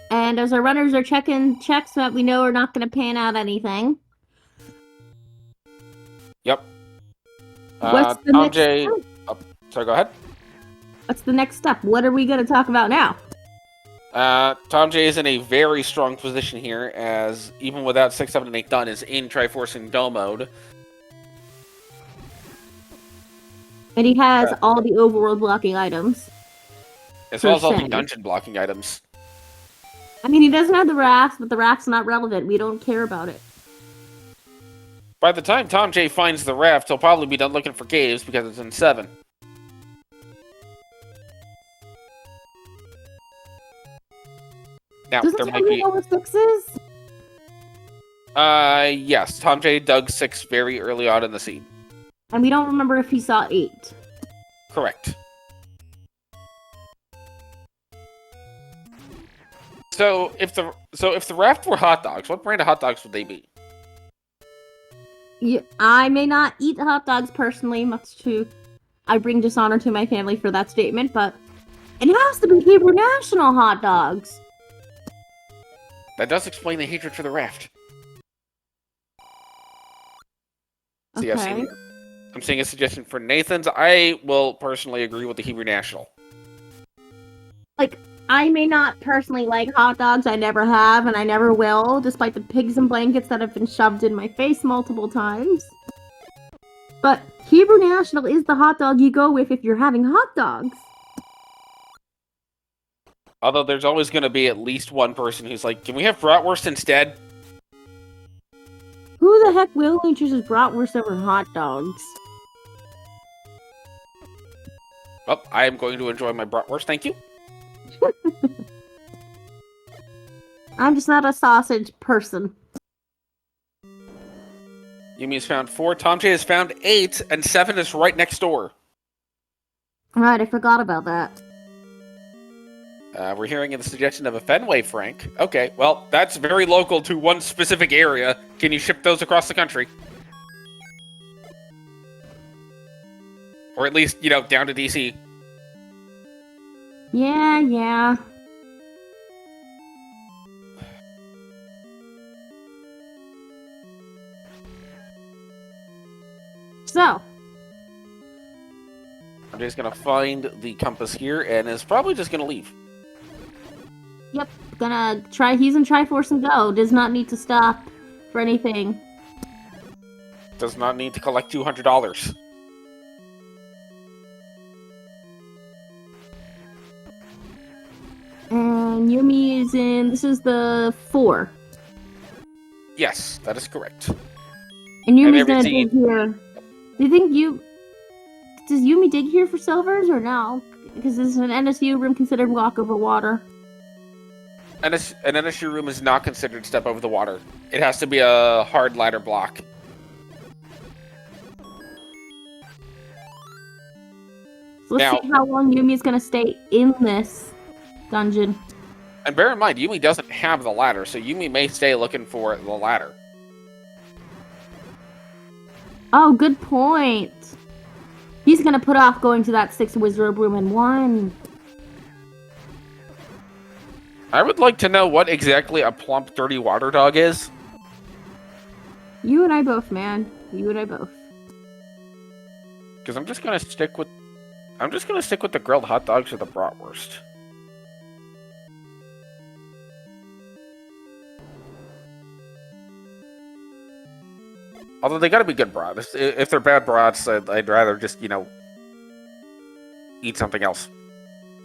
And as our runners are checking checks that we know are not going to pan out anything. Yep. What's the next thomjay... step? Oh, sorry, go ahead. What's the next step? What are we going to talk about now? thomjay is in a very strong position here, as even without 6, 7, and 8 done, is in Triforce and Go mode. And he has all the overworld blocking items. As well as all the dungeon blocking items. I mean, he doesn't have the rafts, but the raft's not relevant. We don't care about it. By the time thomjay finds the raft, he'll probably be done looking for caves because it's in 7. Now, Doesn't there might be... know what 6 is? Yes. thomjay dug 6 very early on in the scene. And we don't remember if he saw 8. Correct. So if the raft were hot dogs, what brand of hot dogs would they be? Yeah, I may not eat hot dogs personally, much to... I bring dishonor to my family for that statement, but... It has to be Hebrew National hot dogs! That does explain the hatred for the raft. See, Okay. I'm seeing a suggestion for Nathan's. I will personally agree with the Hebrew National. Like, I may not personally like hot dogs, I never have, and I never will, despite the pigs and blankets that have been shoved in my face multiple times. But Hebrew National is the hot dog you go with if you're having hot dogs. Although there's always going to be at least one person who's like, can we have bratwurst instead? Who the heck willingly chooses bratwurst over hot dogs? Well, I am going to enjoy my bratwurst, thank you. I'm just not a sausage person. Yumi has found 4, thomjay has found 8, and 7 is right next door. Alright, I forgot about that. We're hearing the suggestion of a Fenway Frank. Okay, well, that's very local to one specific area. Can you ship those across the country? Or at least, you know, down to DC. Yeah. So. I'm just gonna find the compass here and is probably just gonna leave. Yep, gonna try. He's in Triforce and Go. Does not need to stop for anything. Does not need to collect $200. And Yumi is in. This is the 4. Yes, that is correct. And Yumi's And gonna everything- dig here. Do you think does Yumi dig here for silvers or no? Because this is an NSU room considered walk over water. An NSU room is not considered step over the water. It has to be a hard ladder block. So let's Now- see how long Yumi's gonna stay in this dungeon. And bear in mind, Yumi doesn't have the ladder, so Yumi may stay looking for the ladder. Oh, good point. He's gonna put off going to that 6th wizard room in 1. I would like to know what exactly a plump, dirty water dog is. You and I both, man. You and I both. Because I'm just gonna stick with the grilled hot dogs or the bratwurst. Although they gotta be good brats. If they're bad brats, I'd rather just, eat something else.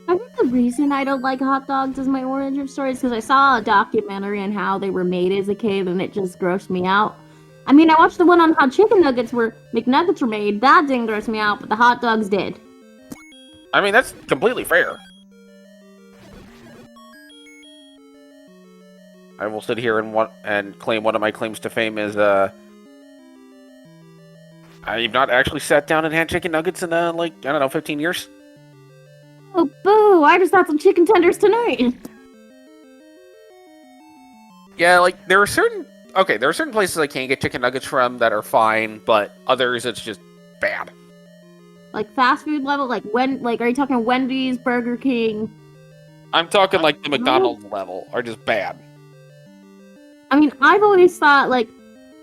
I think the reason I don't like hot dogs as my origin story is because I saw a documentary on how they were made as a kid and it just grossed me out. I mean, I watched the one on how chicken nuggets where McNuggets were made. That didn't gross me out, but the hot dogs did. I mean, that's completely fair. I will sit here and claim one of my claims to fame is, I've not actually sat down and had chicken nuggets in, 15 years. Oh, boo! I just had some chicken tenders tonight. Yeah, there are certain places I can't get chicken nuggets from that are fine, but others it's just bad. Like fast food level, are you talking Wendy's, Burger King? I'm talking the McDonald's level are just bad. I mean, I've always thought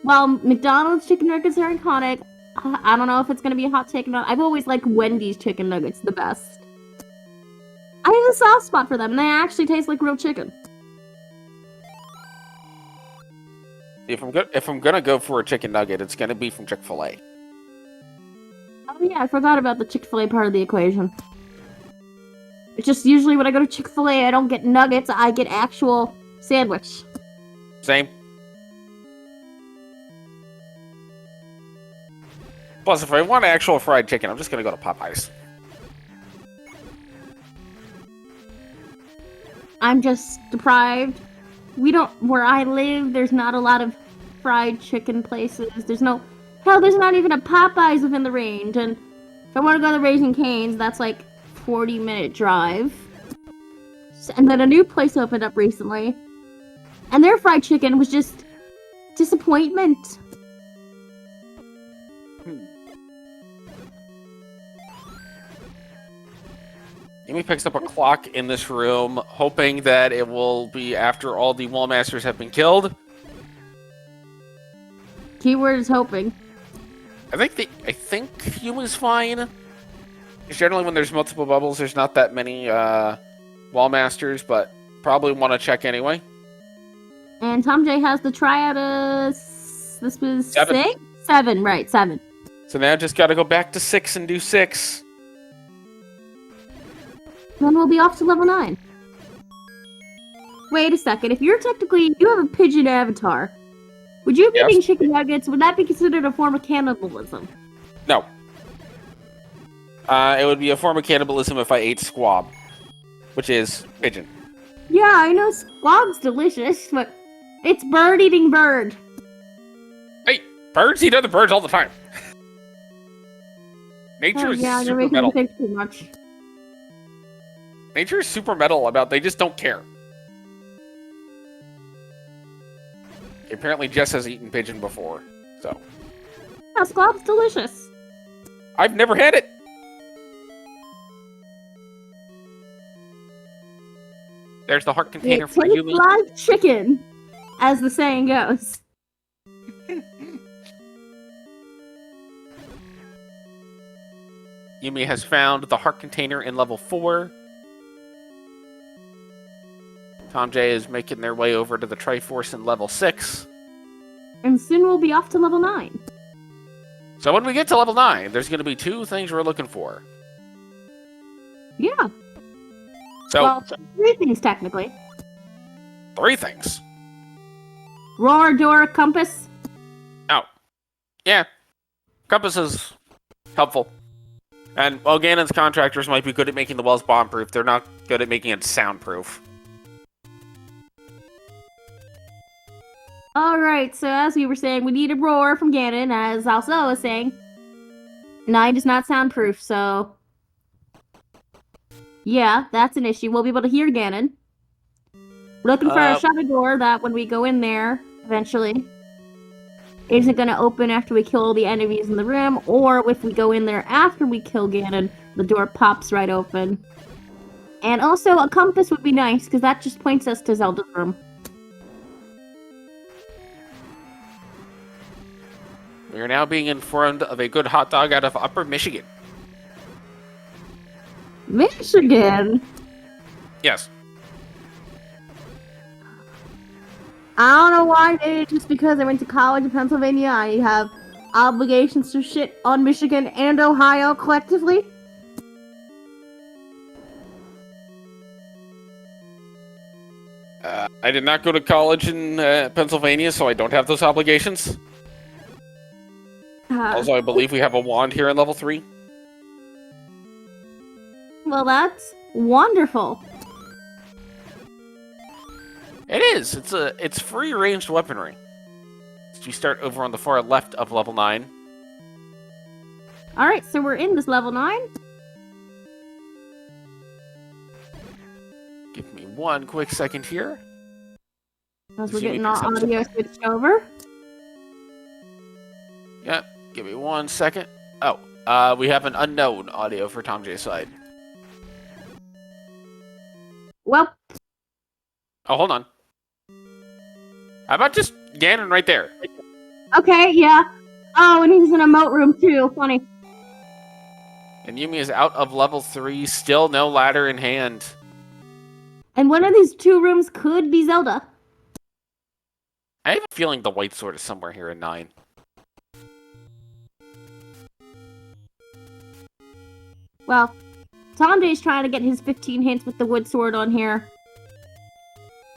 while McDonald's chicken nuggets are iconic, I don't know if it's gonna be a hot take or not. I've always liked Wendy's chicken nuggets the best. I have a soft spot for them, and they actually taste like real chicken. If I'm gonna go for a chicken nugget, it's gonna be from Chick-fil-A. Oh yeah, I forgot about the Chick-fil-A part of the equation. It's just usually when I go to Chick-fil-A, I don't get nuggets, I get actual sandwich. Same. Plus, if I want actual fried chicken, I'm just gonna go to Popeyes. I'm just deprived. Where I live, there's not a lot of fried chicken places. There's not even a Popeyes within the range. And if I want to go to Raising Cane's, that's 40-minute drive. And then a new place opened up recently. And their fried chicken was just disappointment. Amy picks up a clock in this room, hoping that it will be after all the wall masters have been killed. Keyword is hoping. I think Yuma's fine. Because generally when there's multiple bubbles, there's not that many wall masters, but probably want to check anyway. And thomjay has the triad of... This was 7. 6? 7, right, 7. So now just gotta go back to 6 and do 6. Then we'll be off to level 9. Wait a second, if you have a pigeon avatar, would you be eating chicken nuggets? Would that be considered a form of cannibalism? No. It would be a form of cannibalism if I ate squab, which is pigeon. Yeah, I know squab's delicious, but it's bird eating bird. Hey, birds eat other birds all the time. Nature is super metal. Me think too much. Nature is super metal about they just don't care. Apparently Jess has eaten pigeon before, so. Yeah, squab's delicious. I've never had it. There's the heart container for Yumi. Live chicken, as the saying goes. Yumi has found the heart container in level 4. thomjay is making their way over to the Triforce in level 6. And soon we'll be off to level 9. So when we get to level 9, there's going to be 2 things we're looking for. Yeah. So 3 things technically. 3 things. Roar, door, compass. Oh. Yeah. Compass is helpful. And while Ganon's contractors might be good at making the walls bomb-proof, they're not good at making it soundproof. Alright, so as we were saying, we need a roar from Ganon, as also was saying. 9 is not soundproof, so... Yeah, that's an issue. We'll be able to hear Ganon. We're looking for a shutter door that when we go in there, eventually, isn't going to open after we kill all the enemies in the room, or if we go in there after we kill Ganon, the door pops right open. And also, a compass would be nice, because that just points us to Zelda's room. We are now being informed of a good hot dog out of Upper Michigan. Michigan? Yes. I don't know why, maybe just because I went to college in Pennsylvania, I have obligations to shit on Michigan and Ohio collectively. I did not go to college in Pennsylvania, so I don't have those obligations. Also, I believe we have a wand here in level 3. Well, that's wonderful. It is. It's free ranged weaponry. So you start over on the far left of level 9. Alright, so we're in this level 9. Give me one quick second here. As we're getting our audio switched over. Yep, give me 1 second. Oh, we have an unknown audio for thomjay's side. Well. Oh, hold on. How about just Ganon right there? Okay, yeah. Oh, and he's in a moat room too. Funny. And Yumi is out of level 3, still no ladder in hand. And one of these 2 rooms could be Zelda. I have a feeling the white sword is somewhere here in 9. Well, thomjay's trying to get his 15 hits with the wood sword on here.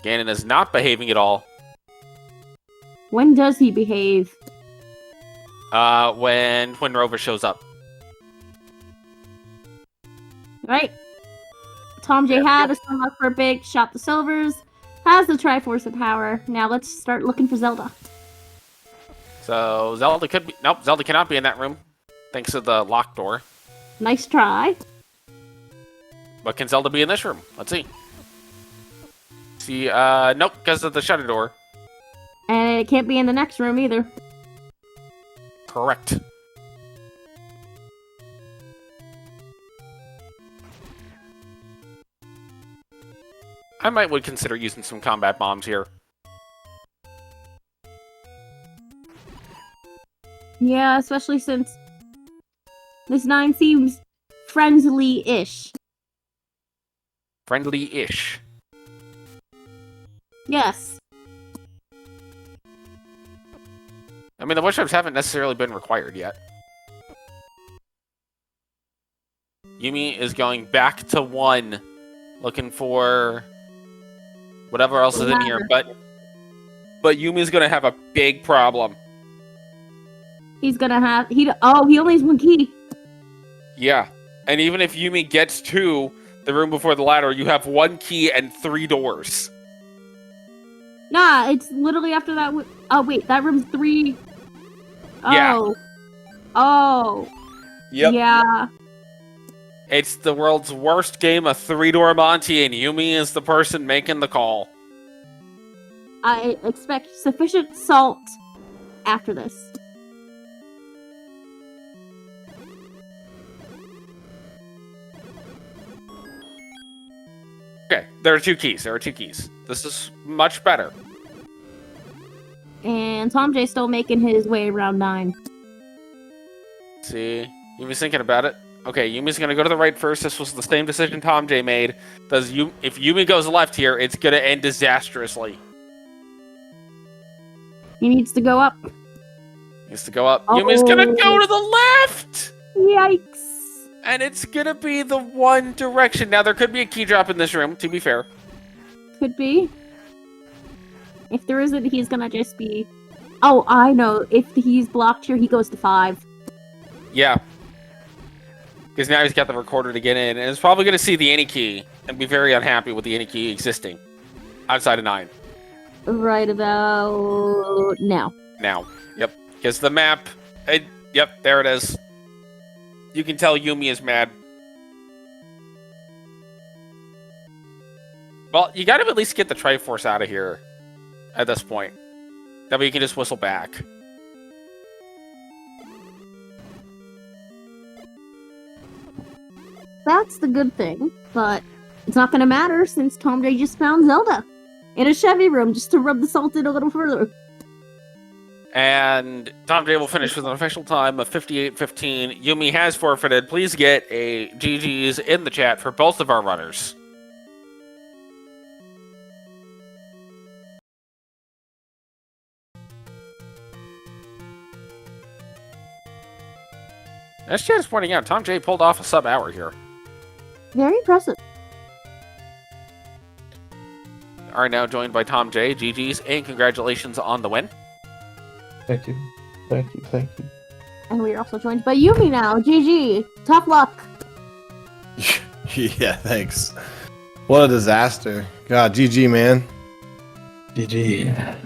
Ganon is not behaving at all. When does he behave? When Rover shows up. Right. thomjay had a song up for a big, shot the silvers, has the Triforce of power. Now let's start looking for Zelda. So Zelda could be... Nope, Zelda cannot be in that room. Thanks to the locked door. Nice try. But can Zelda be in this room? Let's see. See, nope, because of the shutter door. And it can't be in the next room either. Correct. I would consider using some combat bombs here. Yeah, especially since this 9 seems friendly-ish. Friendly-ish. Yes. I mean, the wood chips haven't necessarily been required yet. Yumi is going back to 1, looking for whatever else is in here, but Yumi's gonna have a big problem. He's gonna have... he only has 1 key. Yeah, and even if Yumi gets to the room before the ladder, you have 1 key and 3 doors. Nah, it's literally after that... oh, wait, that room's 3... oh. Yeah. Oh. Yep. Yeah. It's the world's worst game of 3-door Monty, and Yumi is the person making the call. I expect sufficient salt after this. Okay, there are 2 keys. There are 2 keys. This is much better. And thomjay's still making his way around 9. See, Yumi's thinking about it. Okay, Yumi's gonna go to the right first. This was the same decision thomjay made. If Yumi goes left here, it's gonna end disastrously. He needs to go up. He needs to go up. Yumi's gonna go to the left! Yikes. And it's gonna be the one direction. Now, there could be a key drop in this room, to be fair. Could be. If there isn't, he's gonna just be... oh, I know. If he's blocked here, he goes to 5. Yeah. Because now he's got the recorder to get in, and is probably gonna see the any key, and be very unhappy with the any key existing. Outside of 9. Right about... now. Now. Yep. Because the map... yep, there it is. You can tell Yumi is mad. Well, you gotta at least get the Triforce out of here at this point. That way you can just whistle back. That's the good thing, but It's not gonna matter since thomjay just found Zelda in a Chevy room just to rub the salt in a little further. And thomjay will finish with an official time of 58:15. Yumi has forfeited. Please get a GG's in the chat for both of our runners. As chat is pointing out, thomjay pulled off a sub-hour here. Very impressive. Are now joined by thomjay. GG's and congratulations on the win. Thank you. Thank you. Thank you. And we are also joined by Yumi now. GG. Tough luck. Yeah, thanks. What a disaster. God, GG, man. GG.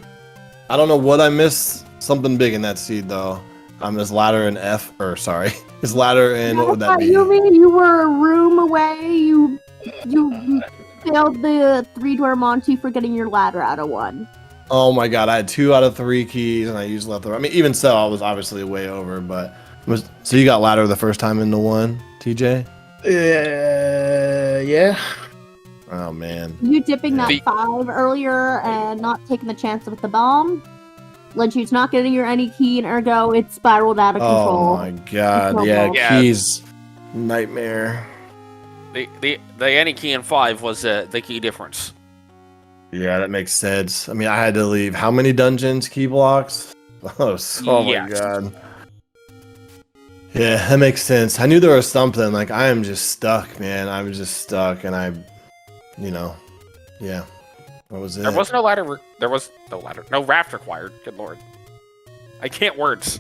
I don't know what I missed. Something big in that seed, though. His ladder in F, or sorry, his ladder in, what would that be? Yumi, you were a room away. You failed the 3-door Monty for getting your ladder out of 1. Oh my God, I had 2 out of 3 keys, and I used left. I mean, even so, I was obviously way over, but... So you got ladder the first time into 1, TJ? Yeah. Oh, man. You dipping that 5 earlier and not taking the chance with the bomb led you to not getting your any key, and ergo it spiraled out of control. Oh my God, yeah, keys. Nightmare. The any key in 5 was the key difference. Yeah, that makes sense. I mean, I had to leave how many dungeons, key blocks? Oh my God. Yeah, that makes sense. I knew there was something. Like, I am just stuck, man. I'm just stuck, and yeah. What was it? There was no ladder. There was no ladder. No raft required. Good lord. I can't words.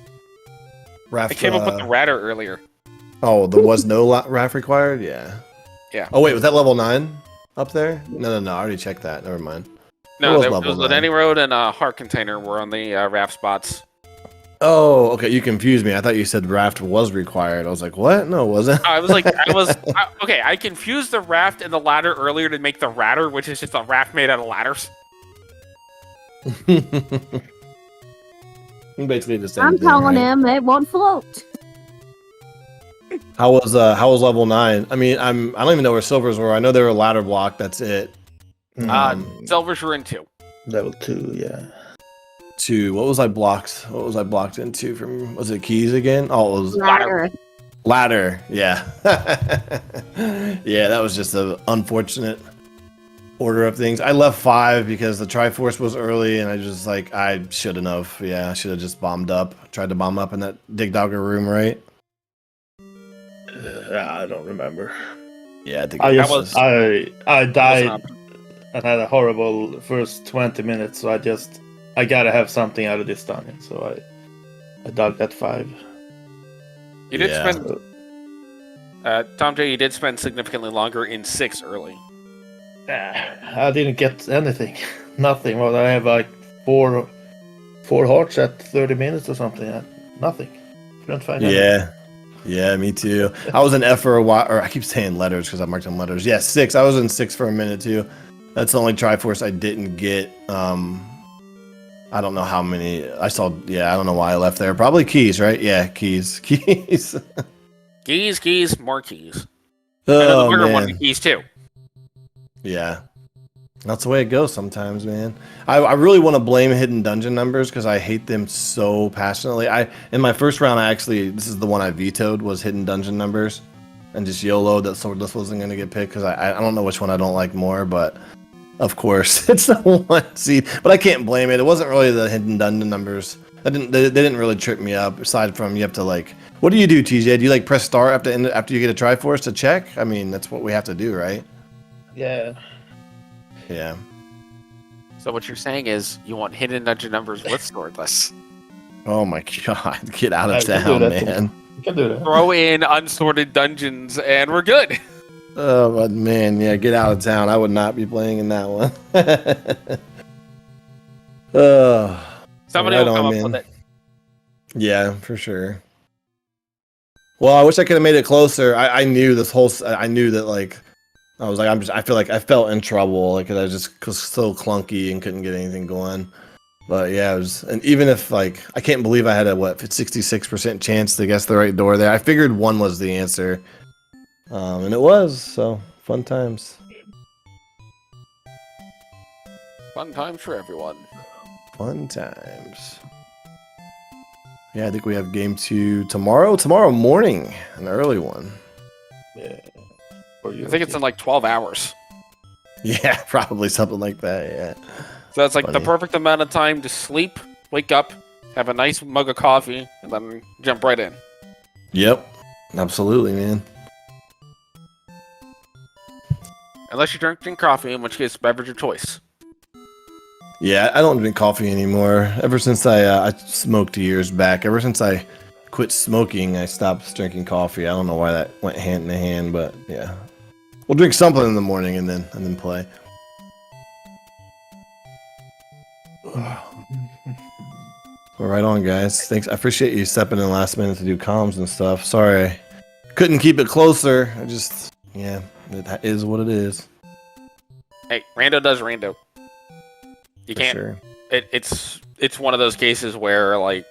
Raft, I came up with the ladder earlier. Oh, there was no raft required? Yeah. Yeah. Oh, wait, was that level 9 up there? No, I already checked that. Never mind. No, there was the Any Road and Heart Container were on the raft spots. Oh, okay. You confused me. I thought you said raft was required. I was like, what? No, it wasn't. Okay, I confused the raft and the ladder earlier to make the radder, which is just a raft made out of ladders. Basically the same I'm thing, telling right? him it won't float. How was level 9? I mean, I don't even know where silvers were. I know they were a ladder block. That's it. Silvers were in 2. Level 2, yeah. 2. What was I blocked? What was I blocked into from? Was it keys again? Oh, it was Ladder. Ladder. Yeah. Yeah, that was just an unfortunate order of things. I left 5 because the Triforce was early, and I just I shouldn't have. Yeah, I should have just bombed up. Tried to bomb up in that Dig Dogger room, right? I don't remember. Yeah, I died and had a horrible first 20 minutes, so I gotta have something out of this dungeon, so I dug that 5. You did spend thomjay, you did spend significantly longer in 6 early. I didn't get anything. Nothing. Well, I have like 4 hearts at 30 minutes or something. Nothing. Couldn't find anything. Yeah, me too. I was in F for a while, or I keep saying letters because I marked them letters. Yeah, 6. I was in 6 for a minute too. That's the only Triforce I didn't get. I don't know how many I saw. Yeah, I don't know why I left there. Probably keys, right? Yeah, keys. Keys, more keys. Oh, and then the bigger man. one, the keys too. Yeah. That's the way it goes sometimes, man. I really want to blame hidden dungeon numbers because I hate them so passionately. In my first round, this is the one I vetoed, was hidden dungeon numbers, and just YOLO that Swordless wasn't going to get picked because I don't know which one I don't like more, but of course it's the 1 seed. But I can't blame it. It wasn't really the hidden dungeon numbers. They didn't really trip me up. Aside from you have to what do you do, TJ? Do you press start after you get a Triforce to check? I mean, that's what we have to do, right? Yeah. Yeah. So what you're saying is you want hidden dungeon numbers with Swordless. Oh my God! Get out of town, man. You can do that. Throw in unsorted dungeons and we're good. Oh, but man, yeah, get out of town. I would not be playing in that one. Somebody right will come on, up man. with it. Yeah, for sure. Well, I wish I could have made it closer. I knew this whole. I knew that I was I feel like I felt in trouble because I was just so clunky and couldn't get anything going. But yeah, it was, and even if I can't believe I had a 66% chance to guess the right door there. I figured 1 was the answer, and it was. So fun times. Fun times for everyone. Fun times. Yeah, I think we have game 2 tomorrow. Tomorrow morning, an early one. Yeah. I think it's in like 12 hours. Yeah, probably something like that. Yeah. So that's like the Funny. perfect amount of time to sleep, wake up, have a nice mug of coffee, and then jump right in. Yep. Absolutely, man. Unless you're drinking coffee, in which case, beverage of choice. Yeah, I don't drink coffee anymore. Ever since I smoked years back. Ever since I quit smoking, I stopped drinking coffee. I don't know why that went hand in hand, but yeah. We'll drink something in the morning and then play. Well, right on, guys. Thanks. I appreciate you stepping in last minute to do comms and stuff. Sorry, I couldn't keep it closer. Yeah, it is what it is. Hey, rando does rando. You For can't. sure. It's one of those cases where like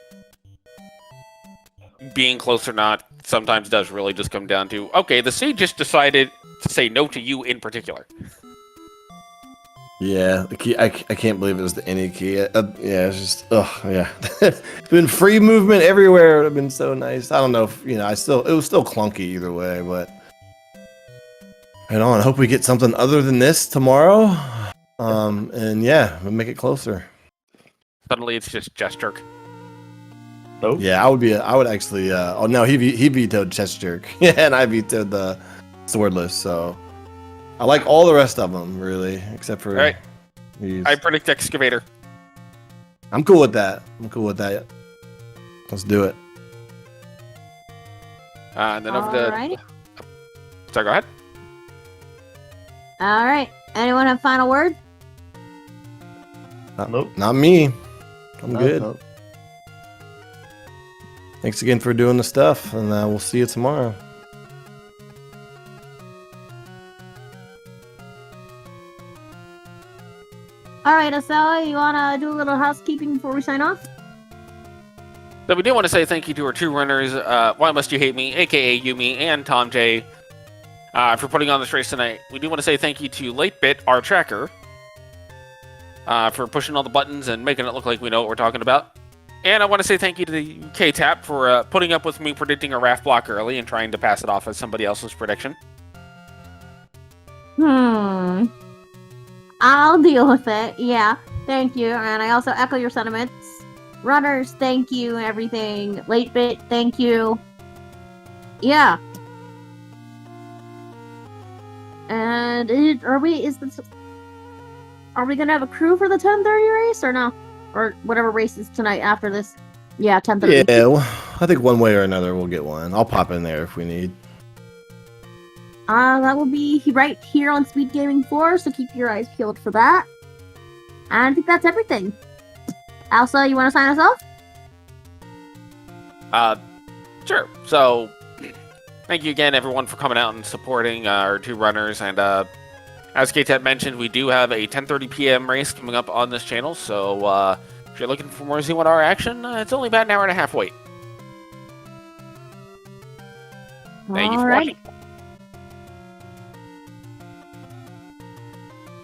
being close or not sometimes does really just come down to okay, the seed just decided to say no to you in particular. Yeah, the key. I can't believe it was the any key. Yeah, it's just yeah. It's been free movement everywhere. It would have been so nice. I don't know if it was still clunky either way, but right on. I hope we get something other than this tomorrow. And yeah, we'll make it closer. Suddenly, it's just chest jerk. Nope. Yeah, I would actually. Oh no, he vetoed chest jerk. Yeah, and I vetoed the swordless. So I like all the rest of them really, except for. All right. These. I predict excavator. I'm cool with that. Let's do it. And then over to. Alrighty. Sorry, go ahead. All right. Anyone have final word? Nope. Not me. I'm No, good. no. Thanks again for doing the stuff, and we'll see you tomorrow. All right, Asela, you wanna do a little housekeeping before we sign off? So we do want to say thank you to our two runners, Why Must You Hate Me, aka Yumi, and thomjay, for putting on this race tonight. We do want to say thank you to LateBit, our tracker, for pushing all the buttons and making it look like we know what we're talking about. And I want to say thank you to the K-Tap for putting up with me predicting a raft block early and trying to pass it off as somebody else's prediction. I'll deal with it. Yeah, thank you. And I also echo your sentiments. Runners, thank you. Everything. Late bit, thank you. Yeah. And are we gonna have a crew for the 10:30 race or no? Or whatever race is tonight after this? Yeah, 10:30. Yeah, well, I think one way or another we'll get one. I'll pop in there if we need. That will be right here on SpeedGaming 4, so keep your eyes peeled for that. And I think that's everything. Elsa, you want to sign us off? Sure. So, thank you again, everyone, for coming out and supporting our two runners. And as K-Tap mentioned, we do have a 10:30 p.m. race coming up on this channel. So, if you're looking for more Z1R action, it's only about an hour and a half wait. Thank you for Alrighty. watching.